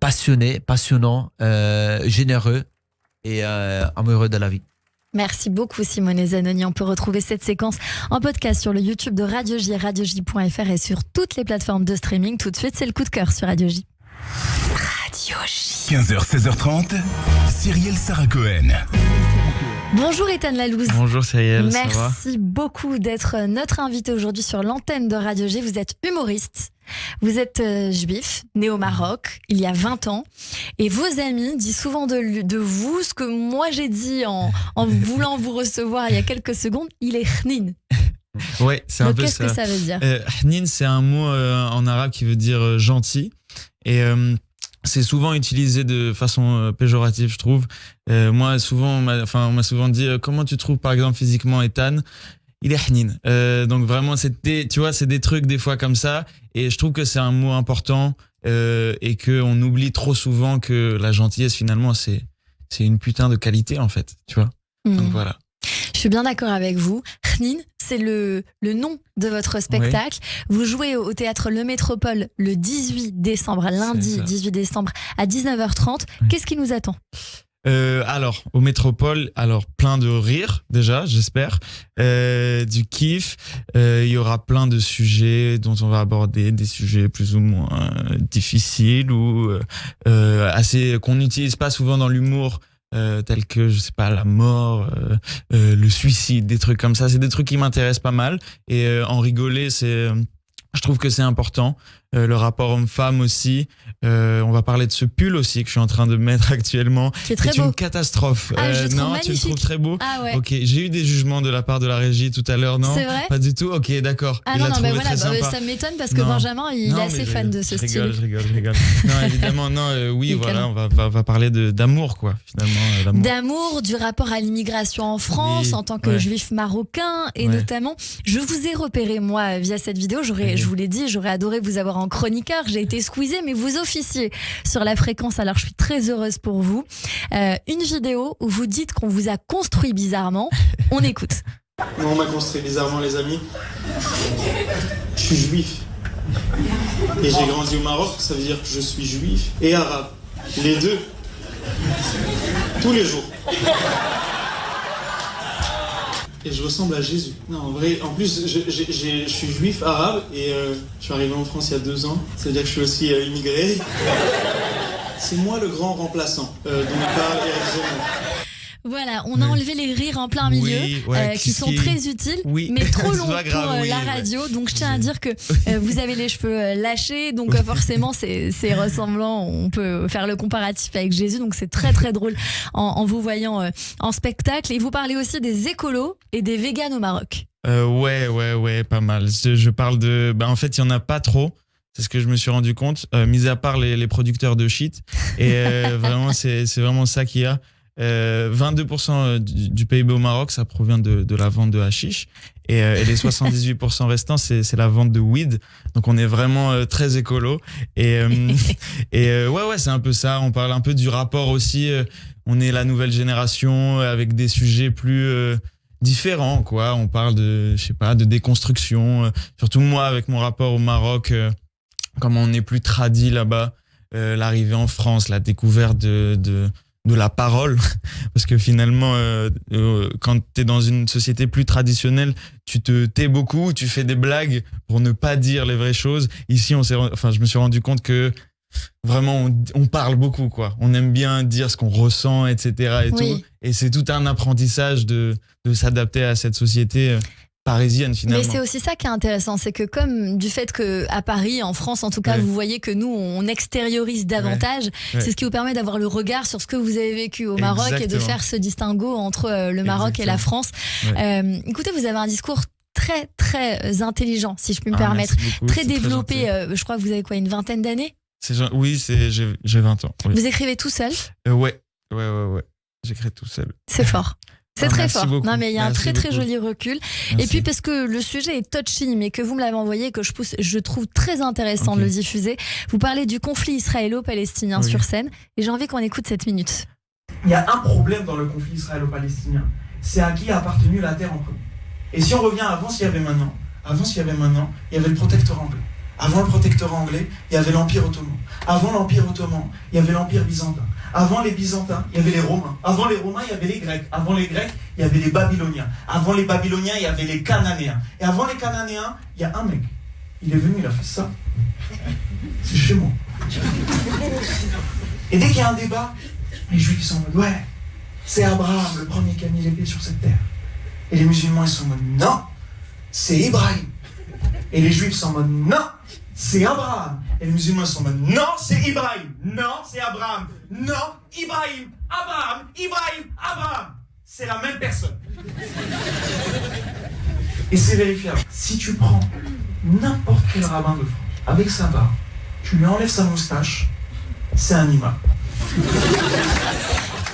passionnant, généreux et amoureux de la vie. Merci beaucoup Simone Zanoni. On peut retrouver cette séquence en podcast sur le YouTube de Radio J, radioj.fr et sur toutes les plateformes de streaming. Tout de suite, c'est le coup de cœur sur Radio J. Radio J. 15h, 16h30, Cyrielle Sarah Cohen. Bonjour Ethan Lalouse. Bonjour Cyrielle, ça va ? Merci beaucoup d'être notre invité aujourd'hui sur l'antenne de Radio J. Vous êtes humoriste, vous êtes juif, né au Maroc, il y a 20 ans. Et vos amis disent souvent de vous ce que moi j'ai dit en voulant vous recevoir il y a quelques secondes, il est Hnin. Ouais, c'est un peu ça. Qu'est-ce que ça veut dire ? Hnin, c'est un mot en arabe qui veut dire gentil. Et c'est souvent utilisé de façon péjorative, je trouve. Moi, on m'a souvent dit comment tu trouves par exemple physiquement Ethan ? Il est Hnin. Donc vraiment, c'est des trucs des fois comme ça. Et je trouve que c'est un mot important et qu'on oublie trop souvent que la gentillesse, finalement, c'est une putain de qualité, en fait. Tu vois ? Donc voilà. Je suis bien d'accord avec vous. Hnin, c'est le nom de votre spectacle. Oui. Vous jouez au théâtre Le Métropole le 18 décembre, lundi 18 décembre à 19h30. Oui. Qu'est-ce qui nous attend ? Alors, au Métropole, plein de rire, déjà, j'espère, du kiff. Il y aura plein de sujets dont on va aborder, des sujets plus ou moins difficiles ou qu'on n'utilise pas souvent dans l'humour. Tels que, je sais pas, la mort, le suicide, des trucs comme ça. C'est des trucs qui m'intéressent pas mal. Et en rigoler, je trouve que c'est important. Le rapport homme-femme aussi. On va parler de ce pull aussi que je suis en train de mettre actuellement. Qui est très beau. Une catastrophe. Non, tu le trouves très beau. Ah ouais. Ok, j'ai eu des jugements de la part de la régie tout à l'heure, non ? C'est vrai ? Pas du tout. Ok, d'accord. Ça m'étonne parce que Benjamin, il est assez fan de ce style. Je rigole. Non, évidemment, non. Oui, voilà, on va parler d'amour, quoi, finalement. D'amour, du rapport à l'immigration en France en tant que juif marocain et notamment, je vous ai repéré moi via cette vidéo. Je vous l'ai dit, j'aurais adoré vous avoir en chroniqueur. J'ai été squeezée, mais vous officiez sur la fréquence. Alors, je suis très heureuse pour vous. Une vidéo où vous dites qu'on vous a construit bizarrement. On écoute. Non, on m'a construit bizarrement, les amis. Je suis juif. Et j'ai grandi au Maroc, ça veut dire que je suis juif et arabe. Les deux. Tous les jours. Et je ressemble à Jésus. Non, en vrai, en plus, je suis juif arabe et je suis arrivé en France il y a 2 ans. Ça veut dire que je suis aussi immigré. C'est moi le grand remplaçant dont parle Eric Zemmour. Voilà, on a enlevé les rires en plein milieu, qui sont très utiles, mais trop longs pour la radio. Donc je tiens à dire que vous avez les cheveux lâchés, donc forcément c'est ressemblant. On peut faire le comparatif avec Jésus, donc c'est très très drôle en vous voyant en spectacle. Et vous parlez aussi des écolos et des véganes au Maroc. Ouais, pas mal. Je parle de... en fait, il n'y en a pas trop. C'est ce que je me suis rendu compte, mis à part les producteurs de shit. Et vraiment, c'est vraiment ça qu'il y a. 22% du PIB au Maroc, ça provient de la vente de hashish. Et les 78% restants, c'est la vente de weed. Donc on est vraiment très écolo. Et c'est un peu ça. On parle un peu du rapport aussi. On est la nouvelle génération avec des sujets plus différents, quoi. On parle de déconstruction. Surtout moi, avec mon rapport au Maroc, comme on n'est plus tradit là-bas, l'arrivée en France, la découverte de la parole, parce que finalement, quand tu es dans une société plus traditionnelle, tu te tais beaucoup, tu fais des blagues pour ne pas dire les vraies choses. Ici, je me suis rendu compte que vraiment, on parle beaucoup, quoi. On aime bien dire ce qu'on ressent, etc. tout. Et c'est tout un apprentissage de s'adapter à cette société parisienne, finalement. Mais c'est aussi ça qui est intéressant, c'est que comme du fait qu'à Paris, en France en tout cas, vous voyez que nous on extériorise davantage, c'est ce qui vous permet d'avoir le regard sur ce que vous avez vécu au Maroc et de faire ce distinguo entre le Maroc et la France. Écoutez, vous avez un discours très très intelligent, si je puis me permettre, très développé. Je crois que vous avez quoi, une vingtaine d'années? Oui, j'ai 20 ans. Oui. Vous écrivez tout seul? Ouais. J'écris tout seul. C'est fort. C'est très fort. Beaucoup. Non, mais il y a un très beaucoup. très joli recul. Merci. Et puis parce que le sujet est touchy, mais que vous me l'avez envoyé, que je trouve très intéressant de le diffuser. Vous parlez du conflit israélo-palestinien sur scène, et j'ai envie qu'on écoute cette minute. Il y a un problème dans le conflit israélo-palestinien. C'est à qui a appartenu la terre en premier. Et si on revient avant ce qu'il y avait maintenant, il y avait le protectorat anglais. Avant le protectorat anglais, il y avait l'Empire ottoman. Avant l'Empire ottoman, il y avait l'Empire byzantin. Avant les Byzantins, il y avait les Romains. Avant les Romains, il y avait les Grecs. Avant les Grecs, il y avait les Babyloniens. Avant les Babyloniens, il y avait les Cananéens. Et avant les Cananéens, il y a un mec. Il est venu, il a fait ça. C'est chez moi. Et dès qu'il y a un débat, les Juifs sont en mode, ouais, c'est Abraham, le premier qui a mis les pieds sur cette terre. Et les musulmans, ils sont en mode, non, c'est Ibrahim. Et les Juifs sont en mode, non, c'est Abraham. Et les musulmans sont en mode, non, c'est Ibrahim. Non, c'est Abraham. Non, Ibrahim. Abraham. C'est la même personne. Et c'est vérifiable. Si tu prends n'importe quel rabbin de France, avec sa barbe, tu lui enlèves sa moustache, c'est un imam.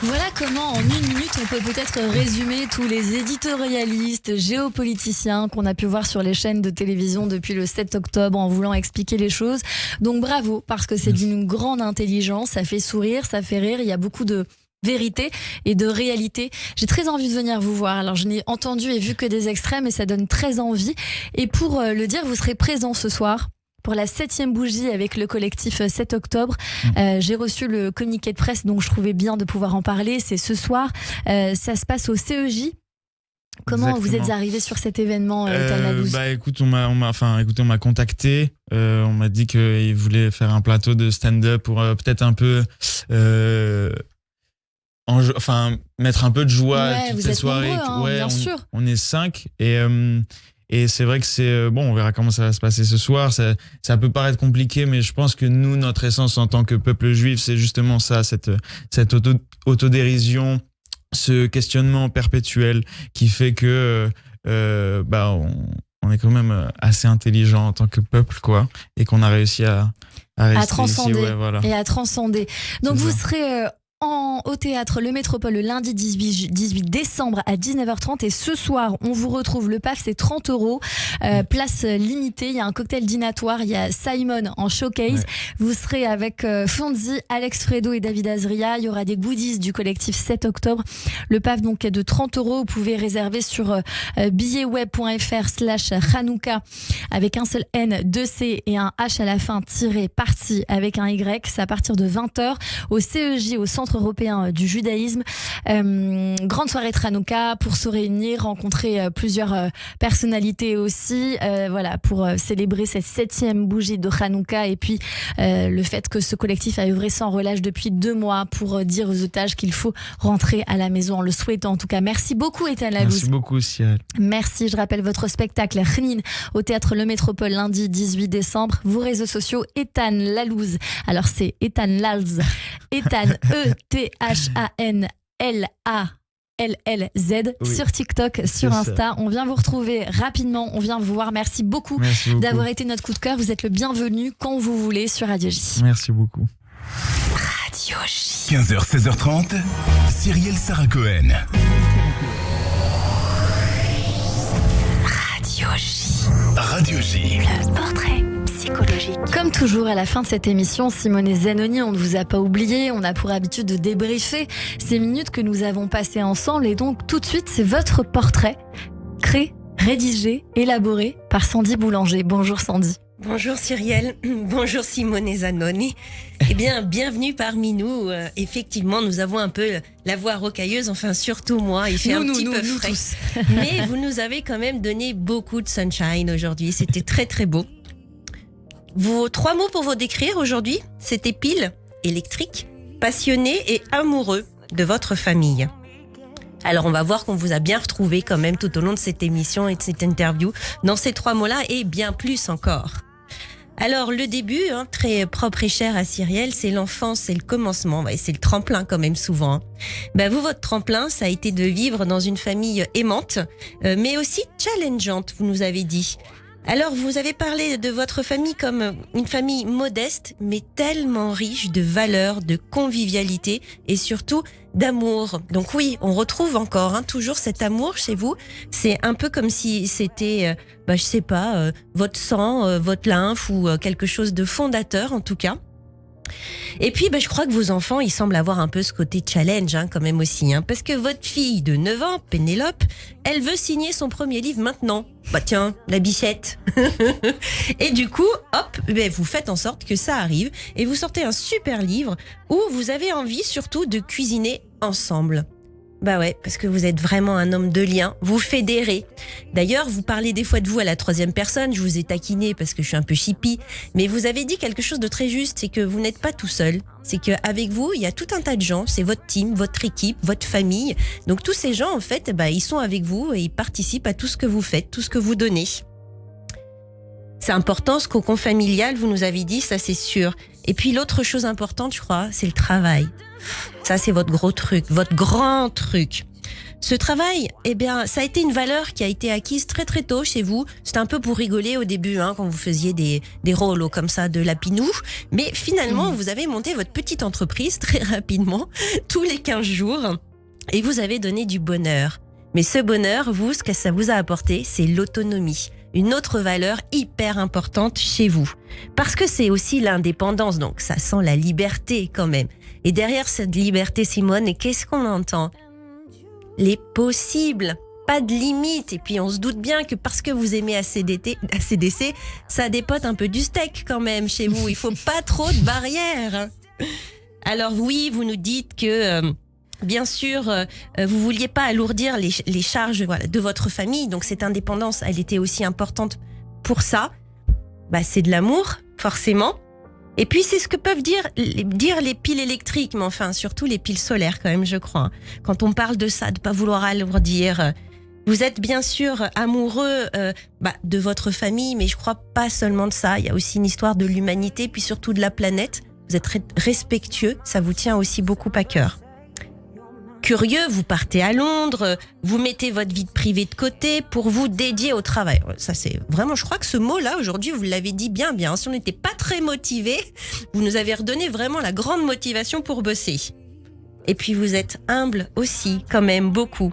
Voilà comment en une minute on peut peut-être résumer tous les éditorialistes, géopoliticiens qu'on a pu voir sur les chaînes de télévision depuis le 7 octobre en voulant expliquer les choses. Donc bravo, parce que c'est d'une grande intelligence, ça fait sourire, ça fait rire, il y a beaucoup de vérité et de réalité. J'ai très envie de venir vous voir. Alors je n'ai entendu et vu que des extraits, mais ça donne très envie. Et pour le dire, vous serez présent ce soir pour la 7e bougie avec le collectif 7 octobre. J'ai reçu le communiqué de presse, donc je trouvais bien de pouvoir en parler. C'est ce soir. Ça se passe au CEJ. Comment vous êtes arrivé sur cet événement, Ethan Lalouz? Écoute, on m'a contacté. On m'a dit qu'il voulait faire un plateau de stand-up pour peut-être un peu... mettre un peu de joie toute cette soirée. Nombreux, bien sûr. On est 5 et c'est vrai que c'est bon, on verra comment ça va se passer ce soir. Ça peut paraître compliqué, mais je pense que nous, notre essence en tant que peuple juif, c'est justement ça, cette autodérision, ce questionnement perpétuel qui fait que on est quand même assez intelligent en tant que peuple, quoi, et qu'on a réussi à transcender ici, voilà. et à transcender. Donc vous serez au théâtre Le Métropole le lundi 18 décembre à 19h30, et ce soir on vous retrouve. Le PAF, c'est 30 €, place limitée. Il y a un cocktail dînatoire, il y a Simon en showcase. Vous serez avec Fonzi, Alex Fredo et David Azria. Il y aura des goodies du collectif 7 octobre. Le PAF donc est de 30 €. Vous pouvez réserver sur billetweb.fr/Hanouka avec un seul N, 2 C et un H à la fin, parti avec un Y. C'est à partir de 20h au CEJ, au Centre européen du judaïsme. Grande soirée de Hanouka pour se réunir, rencontrer plusieurs personnalités aussi, pour célébrer cette 7e bougie de Hanouka, et puis le fait que ce collectif a œuvré sans relâche depuis 2 mois pour dire aux otages qu'il faut rentrer à la maison, en le souhaitant en tout cas. Merci beaucoup, Ethan Lalouz. Merci beaucoup, Ciel. Merci. Je rappelle votre spectacle Khnin au théâtre Le Métropole lundi 18 décembre. Vos réseaux sociaux, Ethan Lalouz. Alors c'est Ethan Lalouz, Ethan ETHANLALLZ sur TikTok, sur Insta. On vient vous retrouver rapidement, on vient vous voir. Merci beaucoup d'avoir été notre coup de cœur. Vous êtes le bienvenu quand vous voulez sur Radio J. Merci beaucoup. Radio J. 15h, 16h30, Cyrielle Sarah Cohen. Radio J. Radio J. Le portrait psychologique. Comme toujours à la fin de cette émission, Simone et Zanoni, on ne vous a pas oublié. On a pour habitude de débriefer ces minutes que nous avons passées ensemble. Et donc tout de suite, c'est votre portrait, créé, rédigé, élaboré par Sandy Boulanger. Bonjour Sandy. Bonjour Cyrielle, bonjour Simone et Zanoni. Eh bien, bienvenue parmi nous. Effectivement, nous avons un peu la voix rocailleuse, enfin surtout moi, il fait un petit peu frais. Tous. Mais vous nous avez quand même donné beaucoup de sunshine aujourd'hui, c'était très très beau. Vos 3 mots pour vous décrire aujourd'hui, c'était pile, électrique, passionné et amoureux de votre famille. Alors on va voir qu'on vous a bien retrouvé quand même tout au long de cette émission et de cette interview dans ces 3 mots-là, et bien plus encore. Alors le début, très propre et cher à Cyrielle, c'est l'enfance, c'est le commencement, et c'est le tremplin quand même souvent. Vous, votre tremplin, ça a été de vivre dans une famille aimante, mais aussi challengeante, vous nous avez dit. Alors, vous avez parlé de votre famille comme une famille modeste, mais tellement riche de valeurs, de convivialité et surtout d'amour. Donc oui, on retrouve encore toujours cet amour chez vous. C'est un peu comme si c'était, je sais pas, votre sang, votre lymphe ou quelque chose de fondateur en tout cas. Et puis, je crois que vos enfants, ils semblent avoir un peu ce côté challenge quand même aussi. Parce que votre fille de 9 ans, Pénélope, elle veut signer son premier livre maintenant. Tiens, la bichette. Et du coup, hop, vous faites en sorte que ça arrive et vous sortez un super livre où vous avez envie surtout de cuisiner ensemble. Ouais, parce que vous êtes vraiment un homme de lien, vous fédérez. D'ailleurs, vous parlez des fois de vous à la 3e personne, je vous ai taquiné parce que je suis un peu chippie, mais vous avez dit quelque chose de très juste, c'est que vous n'êtes pas tout seul. C'est qu'avec vous, il y a tout un tas de gens, c'est votre team, votre équipe, votre famille. Donc tous ces gens, en fait, ils sont avec vous et ils participent à tout ce que vous faites, tout ce que vous donnez. C'est important, ce cocon familial, vous nous avez dit, ça c'est sûr. Et puis l'autre chose importante, je crois, c'est le travail. Ça, c'est votre gros truc, votre grand truc. Ce travail, ça a été une valeur qui a été acquise très très tôt chez vous. C'était un peu pour rigoler au début, quand vous faisiez des rôles comme ça de lapinou. Mais finalement, vous avez monté votre petite entreprise très rapidement, tous les 15 jours. Et vous avez donné du bonheur. Mais ce bonheur, vous, ce que ça vous a apporté, c'est l'autonomie. Une autre valeur hyper importante chez vous. Parce que c'est aussi l'indépendance, donc ça sent la liberté quand même. Et derrière cette liberté, Simone, qu'est-ce qu'on entend ? Les possibles, pas de limite. Et puis on se doute bien que parce que vous aimez ACDC, ça dépote un peu du steak quand même chez vous. Il faut pas trop de barrières. Alors oui, vous nous dites que... Bien sûr, vous vouliez pas alourdir les charges de votre famille, donc cette indépendance, elle était aussi importante pour ça. C'est de l'amour, forcément. Et puis c'est ce que peuvent dire les piles électriques, mais enfin surtout les piles solaires quand même, je crois. Quand on parle de ça, de pas vouloir alourdir. Vous êtes bien sûr amoureux de votre famille, mais je crois pas seulement de ça. Il y a aussi une histoire de l'humanité, puis surtout de la planète. Vous êtes respectueux, ça vous tient aussi beaucoup à cœur. Curieux, vous partez à Londres, vous mettez votre vie privée de côté pour vous dédier au travail. Ça, c'est vraiment, je crois que ce mot-là, aujourd'hui, vous l'avez dit bien. Si on n'était pas très motivé, vous nous avez redonné vraiment la grande motivation pour bosser. Et puis, vous êtes humble aussi, quand même, beaucoup.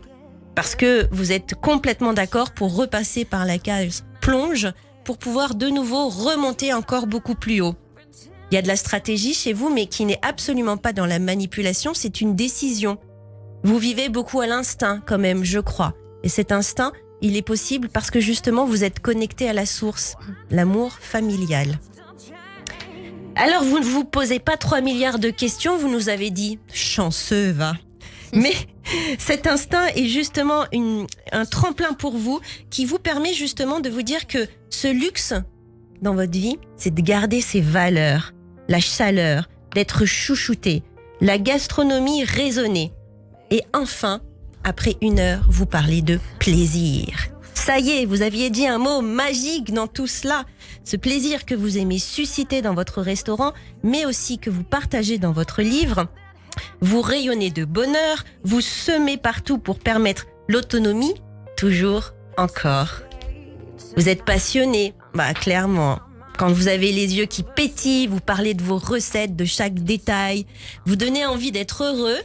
Parce que vous êtes complètement d'accord pour repasser par la case plonge pour pouvoir de nouveau remonter encore beaucoup plus haut. Il y a de la stratégie chez vous, mais qui n'est absolument pas dans la manipulation, c'est une décision. Vous vivez beaucoup à l'instinct quand même, je crois. Et cet instinct, il est possible parce que justement, vous êtes connecté à la source, l'amour familial. Alors, vous ne vous posez pas 3 milliards de questions, vous nous avez dit. Chanceux, va. Mais cet instinct est justement un tremplin pour vous qui vous permet justement de vous dire que ce luxe dans votre vie, c'est de garder ses valeurs, la chaleur, d'être chouchouté, la gastronomie raisonnée. Et enfin, après 1 heure, vous parlez de plaisir. Ça y est, vous aviez dit un mot magique dans tout cela. Ce plaisir que vous aimez susciter dans votre restaurant, mais aussi que vous partagez dans votre livre. Vous rayonnez de bonheur, vous semez partout pour permettre l'autonomie, toujours, encore. Vous êtes passionné, clairement. Quand vous avez les yeux qui pétillent, vous parlez de vos recettes, de chaque détail. Vous donnez envie d'être heureux,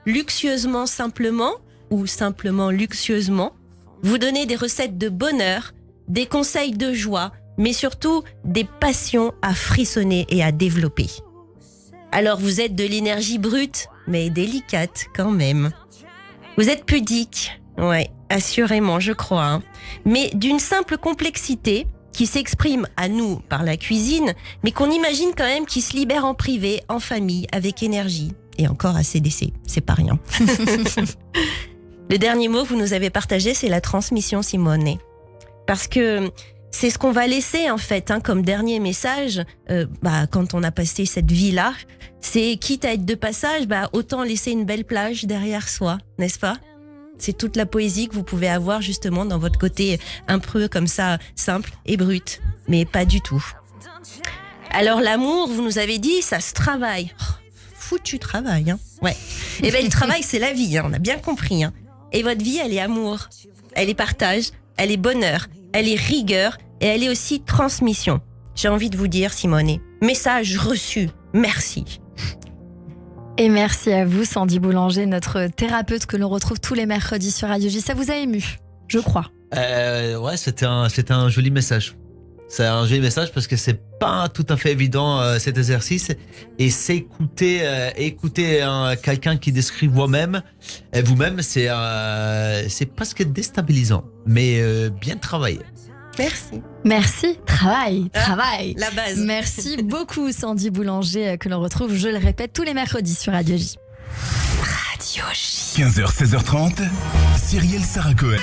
luxueusement simplement ou simplement luxueusement. Vous donnez des recettes de bonheur, des conseils de joie, mais surtout des passions à frissonner et à développer. Alors vous êtes de l'énergie brute, mais délicate quand même. Vous êtes pudique, ouais, assurément, je crois, mais d'une simple complexité qui s'exprime à nous par la cuisine, mais qu'on imagine quand même qui se libère en privé, en famille, avec énergie. Et encore ACDC, c'est pas rien. Le dernier mot que vous nous avez partagé, c'est la transmission, Simone. Parce que c'est ce qu'on va laisser en fait, comme dernier message, quand on a passé cette vie-là. C'est quitte à être de passage, autant laisser une belle plage derrière soi, n'est-ce pas ? C'est toute la poésie que vous pouvez avoir justement dans votre côté un peu comme ça, simple et brut. Mais pas du tout. Alors l'amour, vous nous avez dit, ça se travaille. Foutu travail, hein. Ouais. Et ben le travail, c'est la vie, hein, on a bien compris. Hein. Et votre vie, elle est amour, elle est partage, elle est bonheur, elle est rigueur et elle est aussi transmission. J'ai envie de vous dire, Simone, message reçu, merci. Et merci à vous, Sandy Boulanger, notre thérapeute que l'on retrouve tous les mercredis sur Radio J. Ça vous a ému, je crois. Ouais, c'était un joli message. C'est un joli message parce que c'est pas tout à fait évident cet exercice. Et c'est écouter quelqu'un qui décrit vous-même, c'est presque déstabilisant, mais bien travaillé. Merci. Merci, travail. La base. Merci beaucoup, Sandy Boulanger, que l'on retrouve, je le répète, tous les mercredis sur Radio J. Radio J. 15h, 16h30, Cyrielle Sarah Cohen.